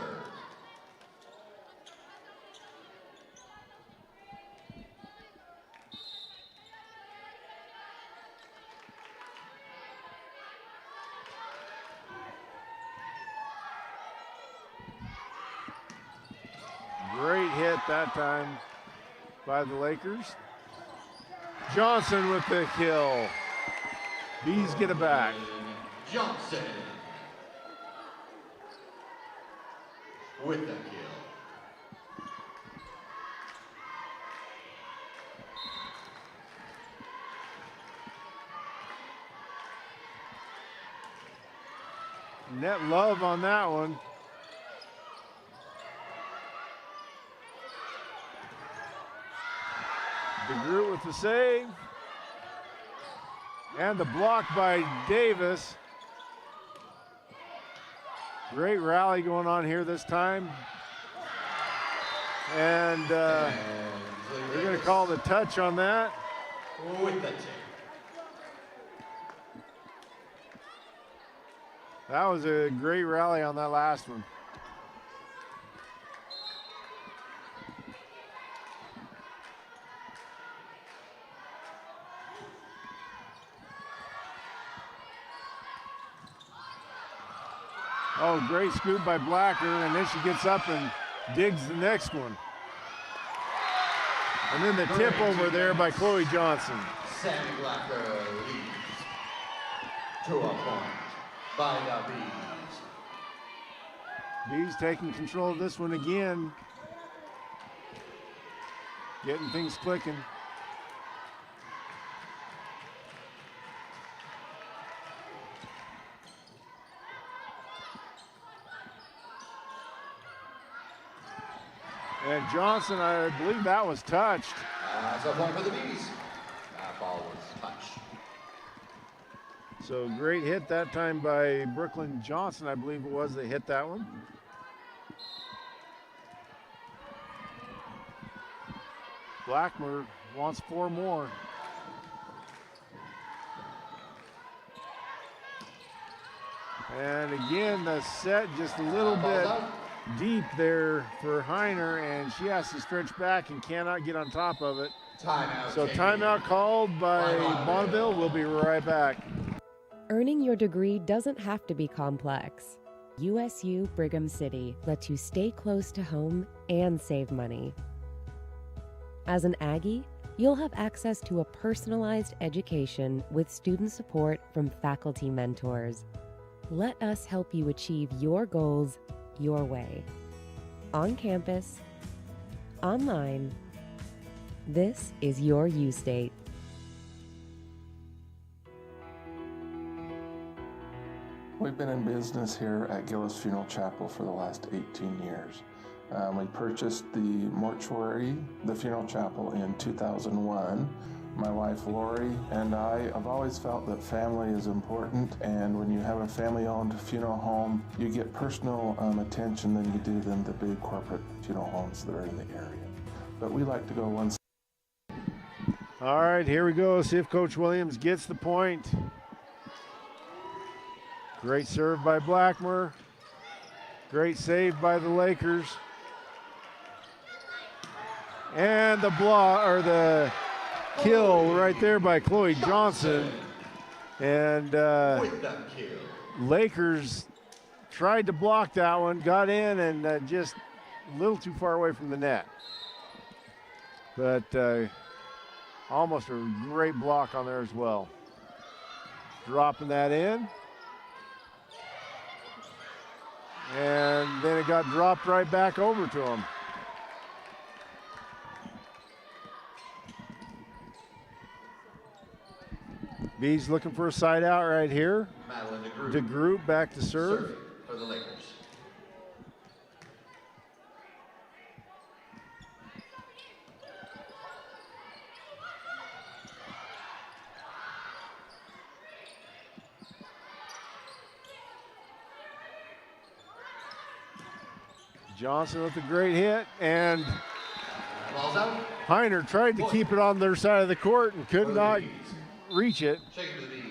Great hit that time by the Lakers. Johnson with the kill. Bees get it back. Johnson with the kill. Net love on that one. DeGroot with the save. And the block by Davis. Great rally going on here this time. And they're going to call the touch on that. With the tip. That was a great rally on that last one. Oh, great scoop by Blacker, and then she gets up and digs the next one. And then the tip over there by Chloe Johnson. Sammy Blacker leads to a point by the Bees. Bees taking control of this one again. Getting things clicking. And Johnson, I believe that was touched. That's a point for the Bees. That ball was touched. So great hit that time by Brooklyn Johnson, I believe it was that hit that one. Blackmer wants 4 more. And again, the set just a little bit deep there for Heiner, and she has to stretch back and cannot get on top of it. Timeout. So timeout called by Bonneville. We'll be right back. Earning your degree doesn't have to be complex. USU Brigham City lets you stay close to home and save money. As an Aggie, you'll have access to a personalized education with student support from faculty mentors. Let us help you achieve your goals your way. On campus, online, this is your U-State. We've been in business here at Gillis Funeral Chapel for the last 18 years. We purchased the mortuary, the funeral chapel, in 2001. My wife Lori and I have always felt that family is important, and when you have a family-owned funeral home, you get personal attention than you do than the big corporate funeral homes that are in the area. But we like to go one step. All right, here we go. See if Coach Williams gets the point. Great serve by Blackmer. Great save by the Lakers. And the block, or the kill right there by Chloe Johnson. And Lakers tried to block that one, got in, and just a little too far away from the net. But almost a great block on there as well. Dropping that in. And then it got dropped right back over to him. Bees looking for a side out right here. DeGroot back to serve. For the Lakers. Johnson with a great hit, and Ball's out. Heiner tried to keep it on their side of the court and could not reach it. Shaking to the Bees.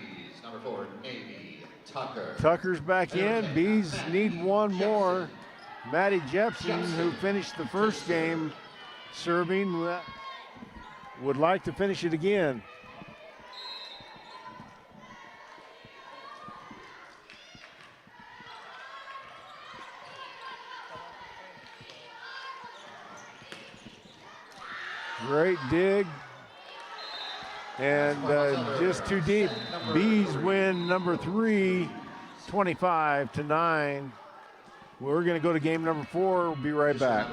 Number 4, Navy Tucker. Tucker's back in. Bees need one more. Maddie Jepson, who finished the first game serving, would like to finish it again. Great dig. And just too deep. Bees win number 3, 25-9. We're going to go to game number 4. We'll be right back.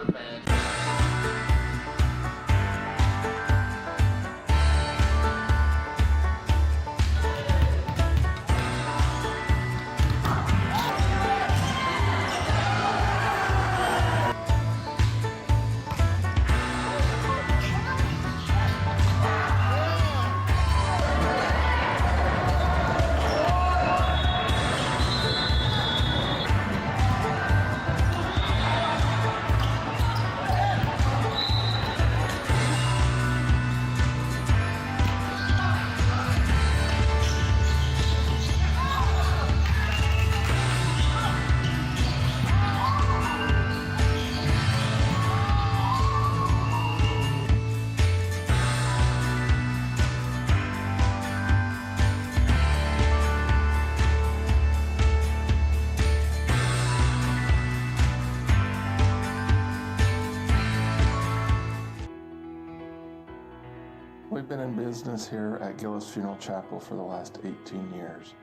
We've been in business here at Gillis Funeral Chapel for the last 18 years.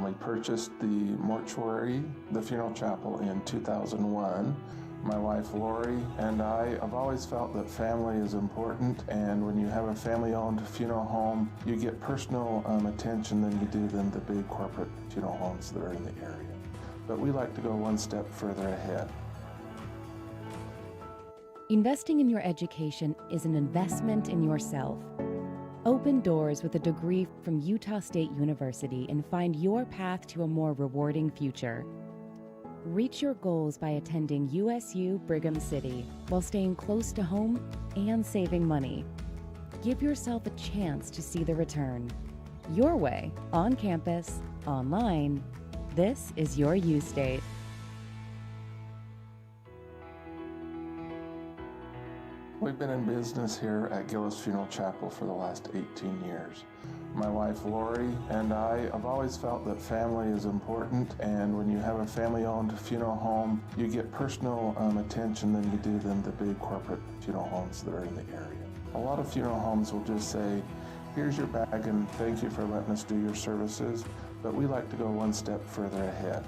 We purchased the mortuary, the funeral chapel, in 2001. My wife Lori and I have always felt that family is important, and when you have a family-owned funeral home, you get personal attention than you do than the big corporate funeral homes that are in the area. But we like to go one step further ahead. Investing in your education is an investment in yourself. Open doors with a degree from Utah State University and find your path to a more rewarding future. Reach your goals by attending USU Brigham City while staying close to home and saving money. Give yourself a chance to see the return. Your way, on campus, online. This is your U State. We've been in business here at Gillis Funeral Chapel for the last 18 years. My wife Lori and I have always felt that family is important, and when you have a family-owned funeral home, you get personal attention than you do than the big corporate funeral homes that are in the area. A lot of funeral homes will just say, here's your bag and thank you for letting us do your services, but we like to go one step further ahead.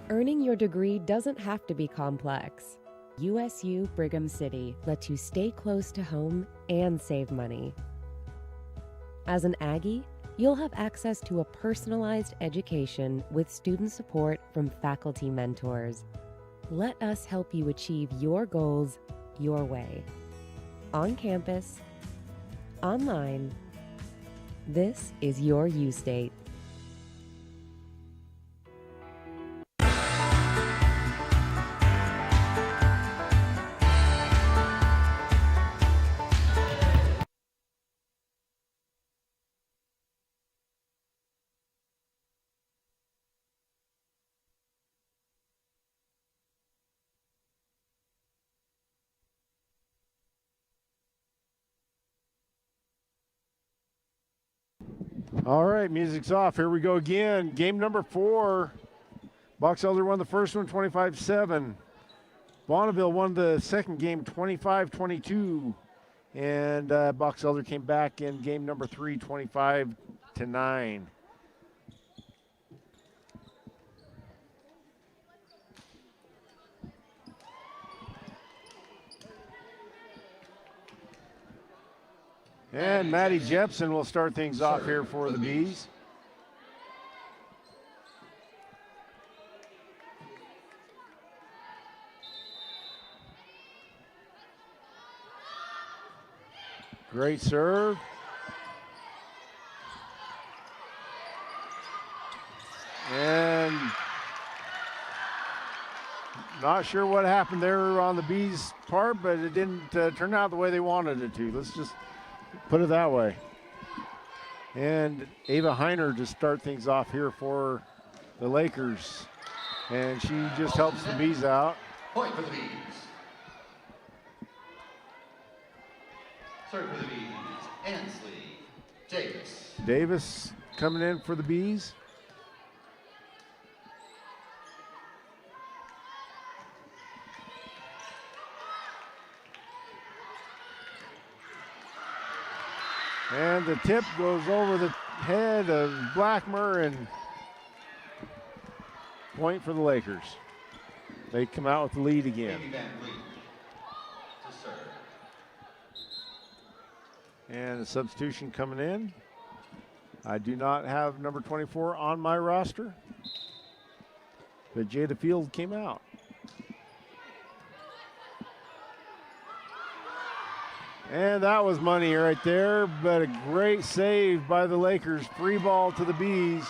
Earning your degree doesn't have to be complex. USU Brigham City lets you stay close to home and save money. As an Aggie, you'll have access to a personalized education with student support from faculty mentors. Let us help you achieve your goals your way. On campus, online. This is your U State. All right, music's off. Here we go again. Game number 4. Box Elder won the first one 25-7. Bonneville won the second game 25-22. And Box Elder came back in game number 3 25-9. And Maddie Jepson will start things off here for the Bees. Great serve. And not sure what happened there on the Bees' part, but it didn't turn out the way they wanted it to. Let's just put it that way. And Ava Heiner to start things off here for the Lakers. And she just helps the Bees out. Point for the Bees. Serve for the Bees, Ansley Davis. Davis coming in for the Bees. And the tip goes over the head of Blackmer, and point for the Lakers. They come out with the lead again. To serve. And the substitution coming in. I do not have number 24 on my roster, but Jada Field came out. And that was money right there, but a great save by the Lakers. Free ball to the Bees.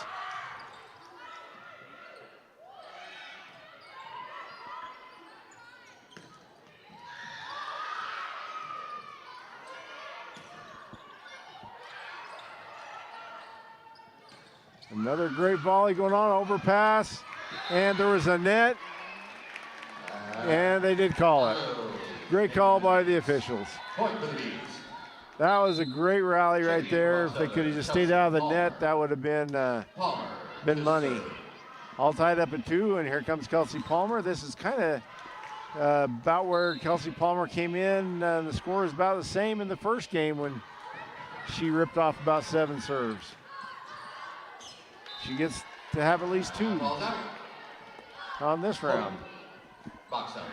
Another great volley going on, overpass, and there was a net, and they did call it. Great call by the officials. Point for the Bees. That was a great rally right there. If they could have just stayed out of the net, that would have been money. All tied up at 2, and here comes Kelsey Palmer. This is kind of about where Kelsey Palmer came in. The score is about the same in the first game when she ripped off about 7 serves. She gets to have at least 2 Ball's out. on this round. Box out.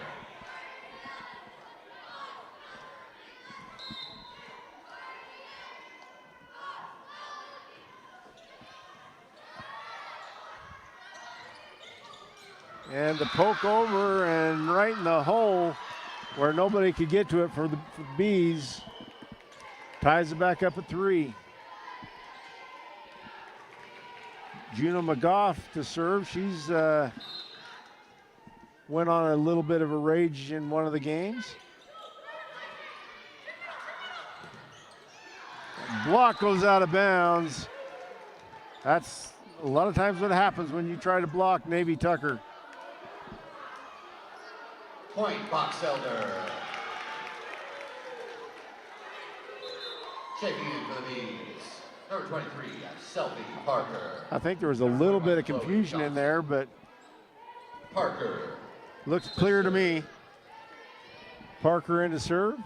And the poke over and right in the hole where nobody could get to it for the Bees. Ties it back up at 3. Juno McGough to serve. She's went on a little bit of a rage in one of the games. Block goes out of bounds. That's a lot of times what happens when you try to block Navy Tucker. Point, Box Elder. Checking in for the Bees. Number 23, Selby Parker. I think there was a little bit of confusion in there, but Parker. looks clear to me. Parker in to serve.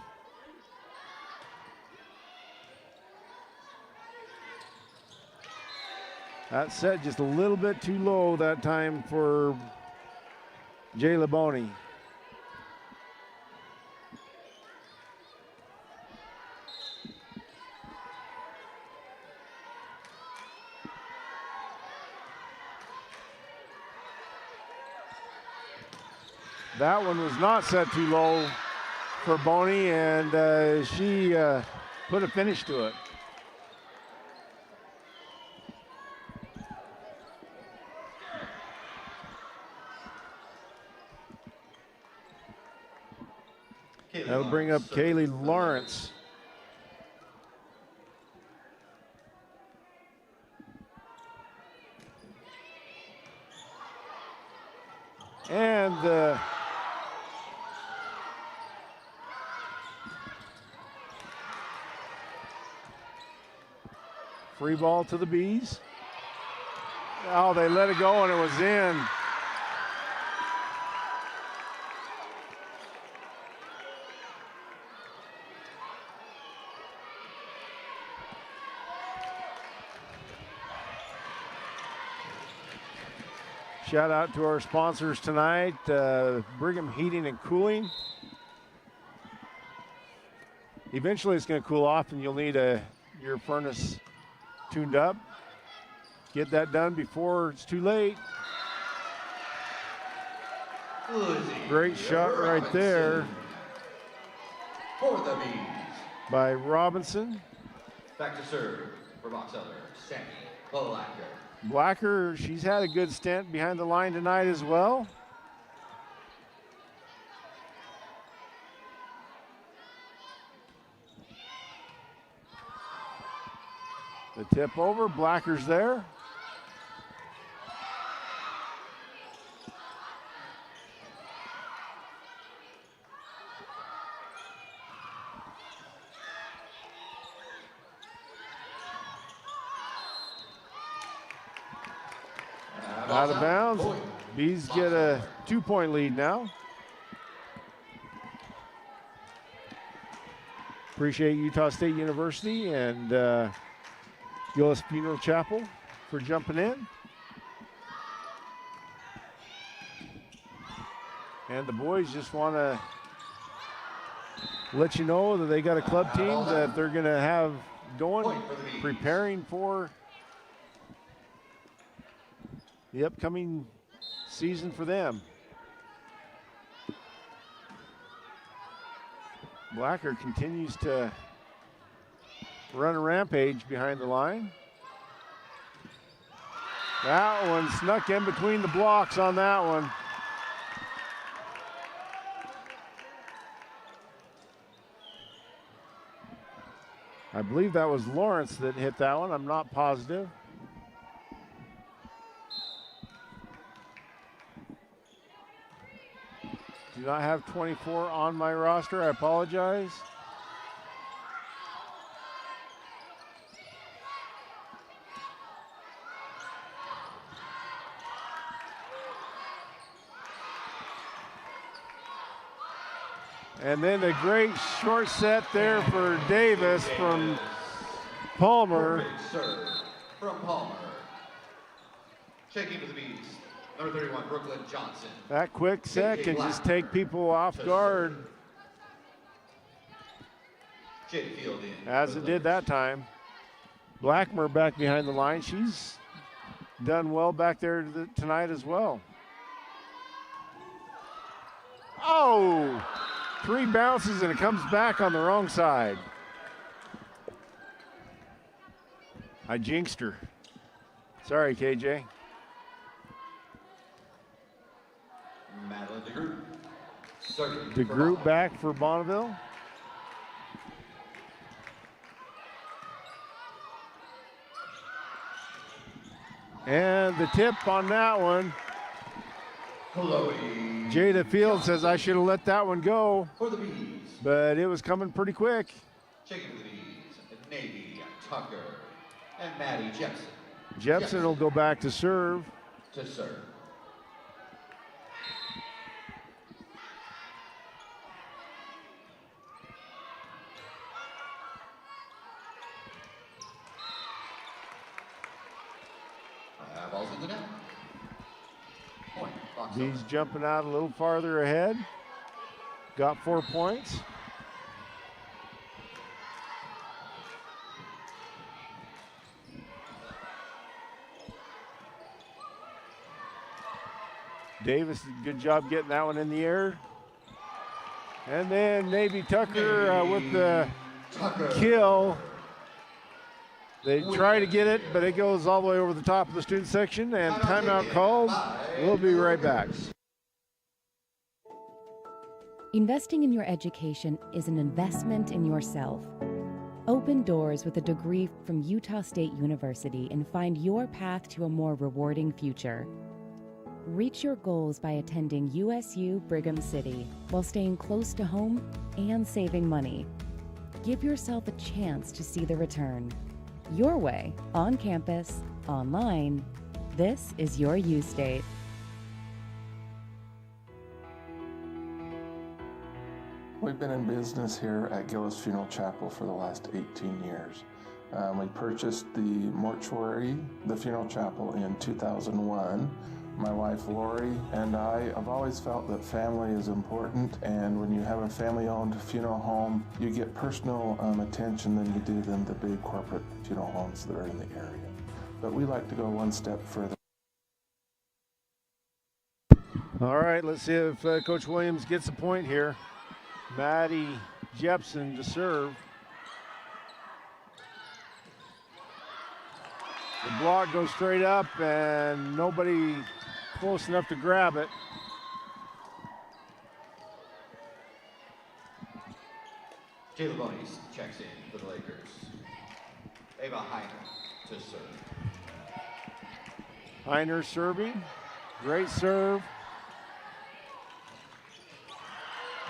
That set just a little bit too low that time for Jayla Boney. That one was not set too low for Boney, and she put a finish to it. That'll bring up Kaylee Lawrence. And free ball to the Bees. Oh, they let it go and it was in. Shout out to our sponsors tonight, Brigham Heating and Cooling. Eventually it's going to cool off and you'll need your furnace tuned up. Get that done before it's too late. Great shot right there For the Bees. by Robinson. Back to serve for Box Elder, Sammy Blacker. Blacker, she's had a good stint behind the line tonight as well. The tip over, Blacker's there. Out of bounds. Bees get a 2-point lead now. Appreciate Utah State University and Gillis Funeral Chapel for jumping in. And the boys just want to let you know that they got a club team that they're going to have going, preparing for the upcoming season for them. Blacker continues to run a rampage behind the line. That one snuck in between the blocks on that one. I believe that was Lawrence that hit that one. I'm not positive. Do not have 24 on my roster. I apologize. And then a great short set there for Davis from Palmer. Perfect serve from Palmer. Checking to the bees. Number 31, Brooklyn Johnson. That quick set can just take people off guard, as it did that time. Blackmer back behind the line. She's done well back there tonight as well. Oh, 3 bounces and it comes back on the wrong side. I jinxed her. Sorry, KJ. Madeline DeGroot. DeGroot back for Bonneville. And the tip on that one. Chloe. Jada Field says I should have let that one go, For the bees. but it was coming pretty quick. Checking to the bees. Navy Tucker and Maddie Jepson. Jepson will go back to serve. To serve. Ball's in the net. Point. Box He's over. jumping out a little farther ahead. Got 4 points. Davis did a good job getting that one in the air. And then Navy Tucker with the Tucker. kill. They try to get it, but it goes all the way over the top of the student section, and timeout called. We'll be right back. Investing in your education is an investment in yourself. Open doors with a degree from Utah State University and find your path to a more rewarding future. Reach your goals by attending USU Brigham City while staying close to home and saving money. Give yourself a chance to see the return. Your way, on campus, online. This is your U State. We've been in business here at Gillis Funeral Chapel for the last 18 years. We purchased the mortuary, the funeral chapel, in 2001. My wife Lori and I have always felt that family is important, and when you have a family-owned funeral home, you get personal attention than you do in the big corporate funeral homes that are in the area. But we like to go one step further. All right, let's see if Coach Williams gets a point here. Maddie Jepson to serve. The block goes straight up and nobody close enough to grab it. Jayla Bonnies checks in for the Lakers. Ava Heiner to serve. Heiner serving. Great serve.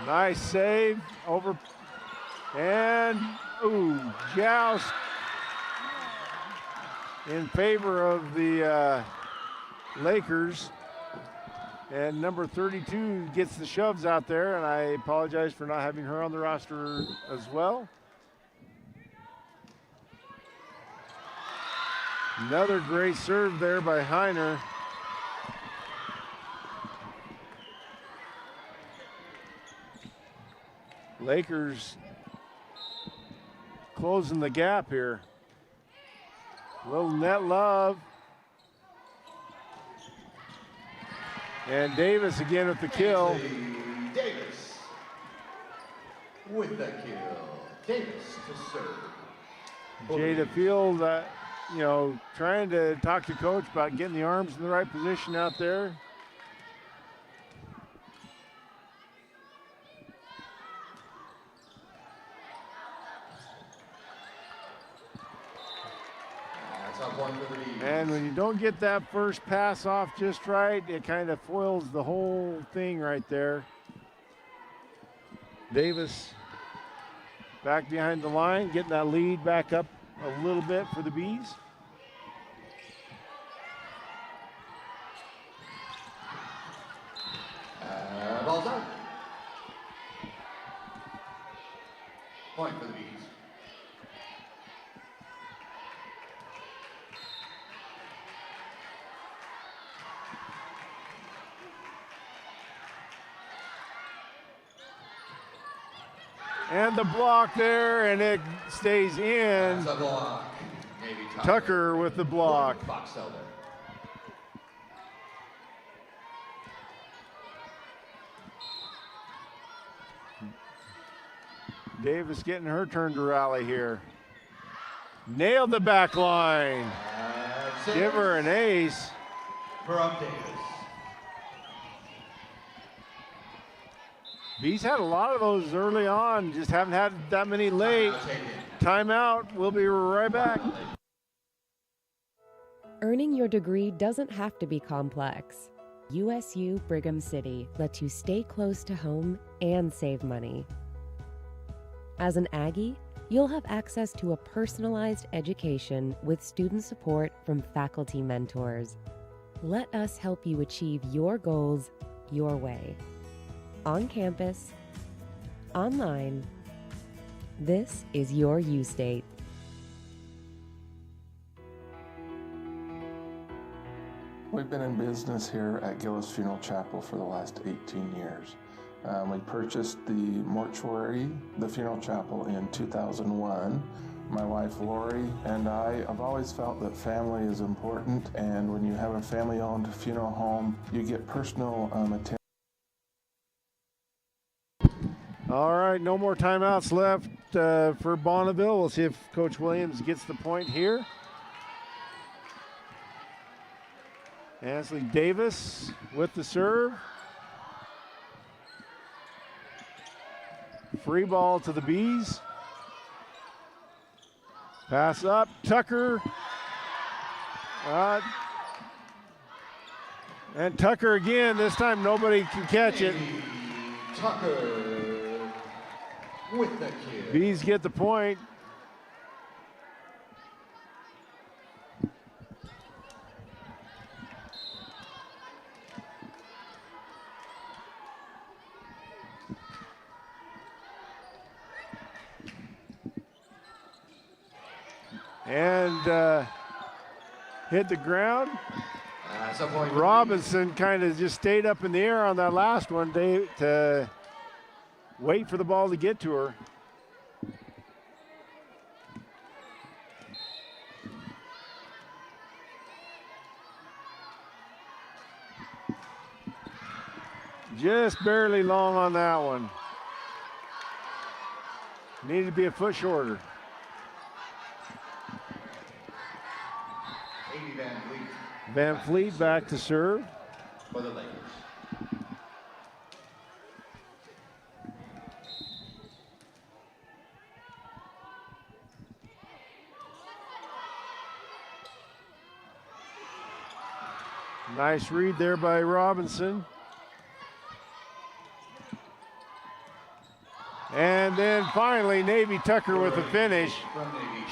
Nice save. Over. And, ooh, joust in favor of the Lakers. And number 32 gets the shoves out there, and I apologize for not having her on the roster as well. Another great serve there by Heiner. Lakers closing the gap here. Little net love. And Davis again with the kill. Ainsley Davis with the kill. Davis to serve. Jada Field, trying to talk to coach about getting the arms in the right position out there. And when you don't get that first pass off just right, it kind of foils the whole thing right there. Davis back behind the line, getting that lead back up a little bit for the Bees. Ball's out. And the block there, and it stays in. That's a block. Navy Tucker with the block. Box Elder. Davis getting her turn to rally here. Nailed the back line. Give her an ace. From Davis. Bees had a lot of those early on, just haven't had that many late. Timeout, we'll be right back. Earning your degree doesn't have to be complex. USU Brigham City lets you stay close to home and save money. As an Aggie, you'll have access to a personalized education with student support from faculty mentors. Let us help you achieve your goals your way. On campus, online. This is your U-State. We've been in business here at Gillis Funeral Chapel for the last 18 years. We purchased the mortuary, the funeral chapel, in 2001. My wife Lori and I have always felt that family is important, and when you have a family-owned funeral home, you get personal attention. All right, no more timeouts left for Bonneville. We'll see if Coach Williams gets the point here. Ansley Davis with the serve. Free ball to the Bees. Pass up, Tucker. And Tucker again, this time nobody can catch it. Tucker with the kill. Bees get the point. And hit the ground. Robinson kind of just stayed up in the air on that last one to wait for the ball to get to her. Just barely long on that one. Needed to be a foot shorter. Van Fleet back to serve. For the Lakers. Nice read there by Robinson. And then finally, Navy Tucker with the finish.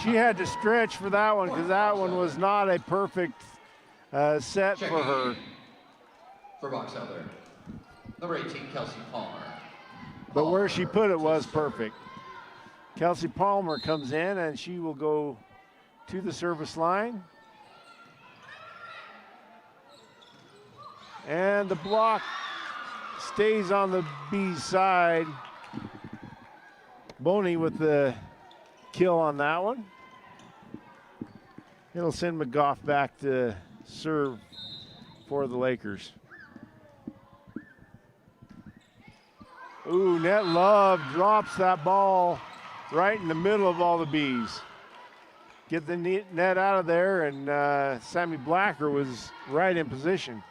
She had to stretch for that one because that one was not a perfect set for her. For Box Elder. Number 18, Kelsey Palmer. But where she put it was perfect. Kelsey Palmer comes in and she will go to the service line. And the block stays on the Bees side. Boney with the kill on that one. It'll send McGough back to serve for the Lakers. Ooh, Net Love drops that ball right in the middle of all the Bees. Get the net out of there, and Sammy Blacker was right in position.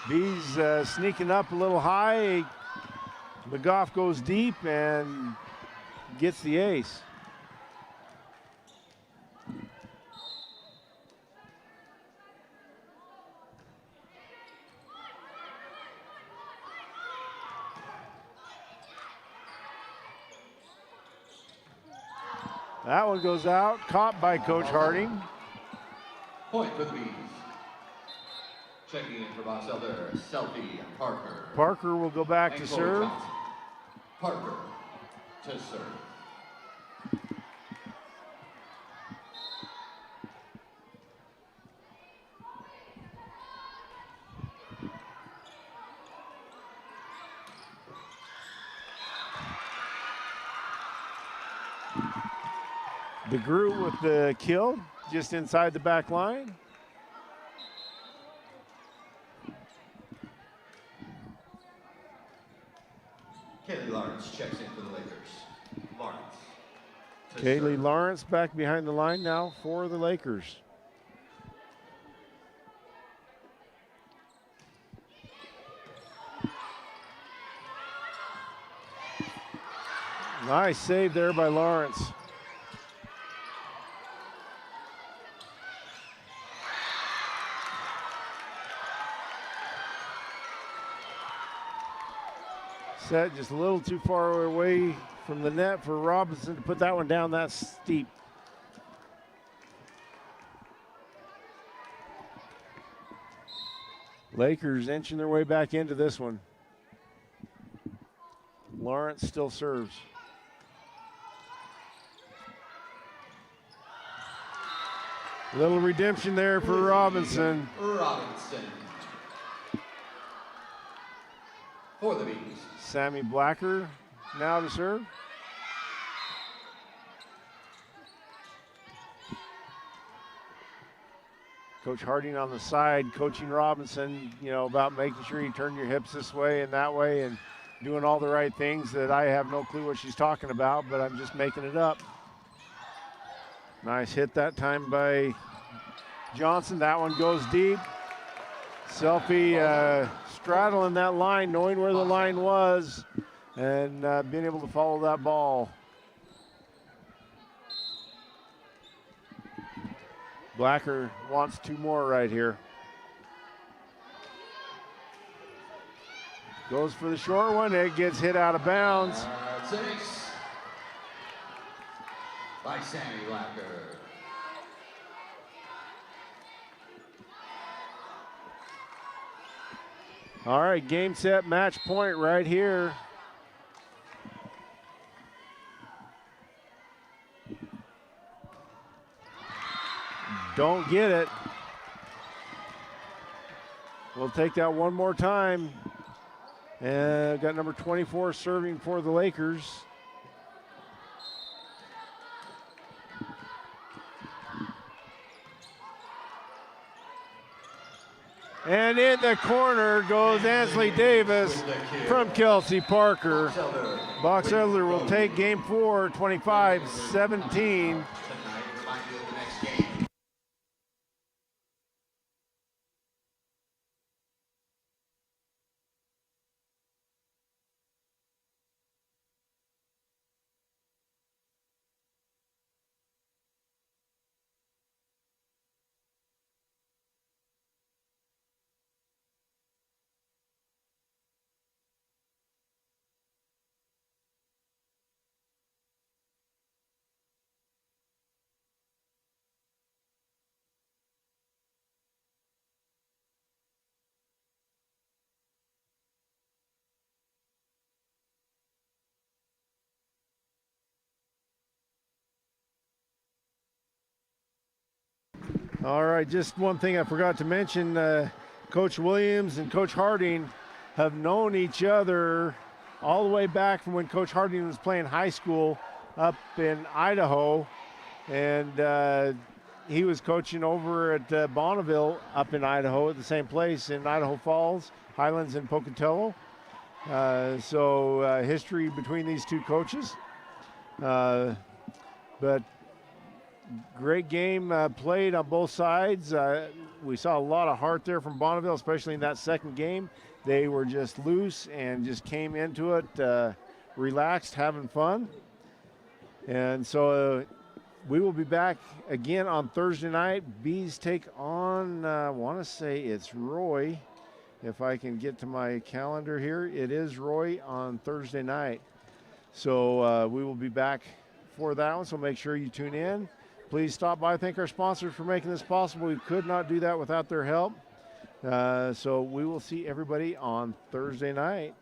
Bees sneaking up a little high. McGough goes deep and gets the ace. That one goes out, caught by Coach Harding. Point for the Bees. Checking in for Box Elder, Selfie Parker. Parker will go back to serve. Johnson. Parker to serve. DeGroot with the kill just inside the back line. Kaylee Lawrence checks in for the Lakers. Lawrence. Kaylee Lawrence back behind the line now for the Lakers. Nice save there by Lawrence. Set just a little too far away from the net for Robinson to put that one down that steep. Lakers inching their way back into this one. Lawrence still serves. Little redemption there for Robinson. Robinson. For the Bees. Sammy Blacker now to serve. Coach Harding on the side, coaching Robinson, about making sure you turn your hips this way and that way and doing all the right things that I have no clue what she's talking about, but I'm just making it up. Nice hit that time by Johnson. That one goes deep. Selfie straddling that line, knowing where the line was, and being able to follow that ball. Blacker wants two more right here. Goes for the short one. It gets hit out of bounds. Six by Sammy Blacker. All right, game, set, match point right here. Don't get it. We'll take that one more time. And got number 24 serving for the Lakers. And in the corner goes Ansley Davis from Kelsey Parker. Box Elder will take game 4, 25-17. All right, just one thing I forgot to mention. Coach Williams and Coach Harding have known each other all the way back from when Coach Harding was playing high school up in Idaho. And he was coaching over at Bonneville up in Idaho at the same place in Idaho Falls, Highlands, and Pocatello. So history between these two coaches. But great game played on both sides. We saw a lot of heart there from Bonneville, especially in that second game. They were just loose and just came into it relaxed, having fun. And so we will be back again on Thursday night. Bees take on, I want to say it's Roy. If I can get to my calendar here, it is Roy on Thursday night. So we will be back for that one, so make sure you tune in. Please stop by. Thank our sponsors for making this possible. We could not do that without their help. So we will see everybody on Thursday night.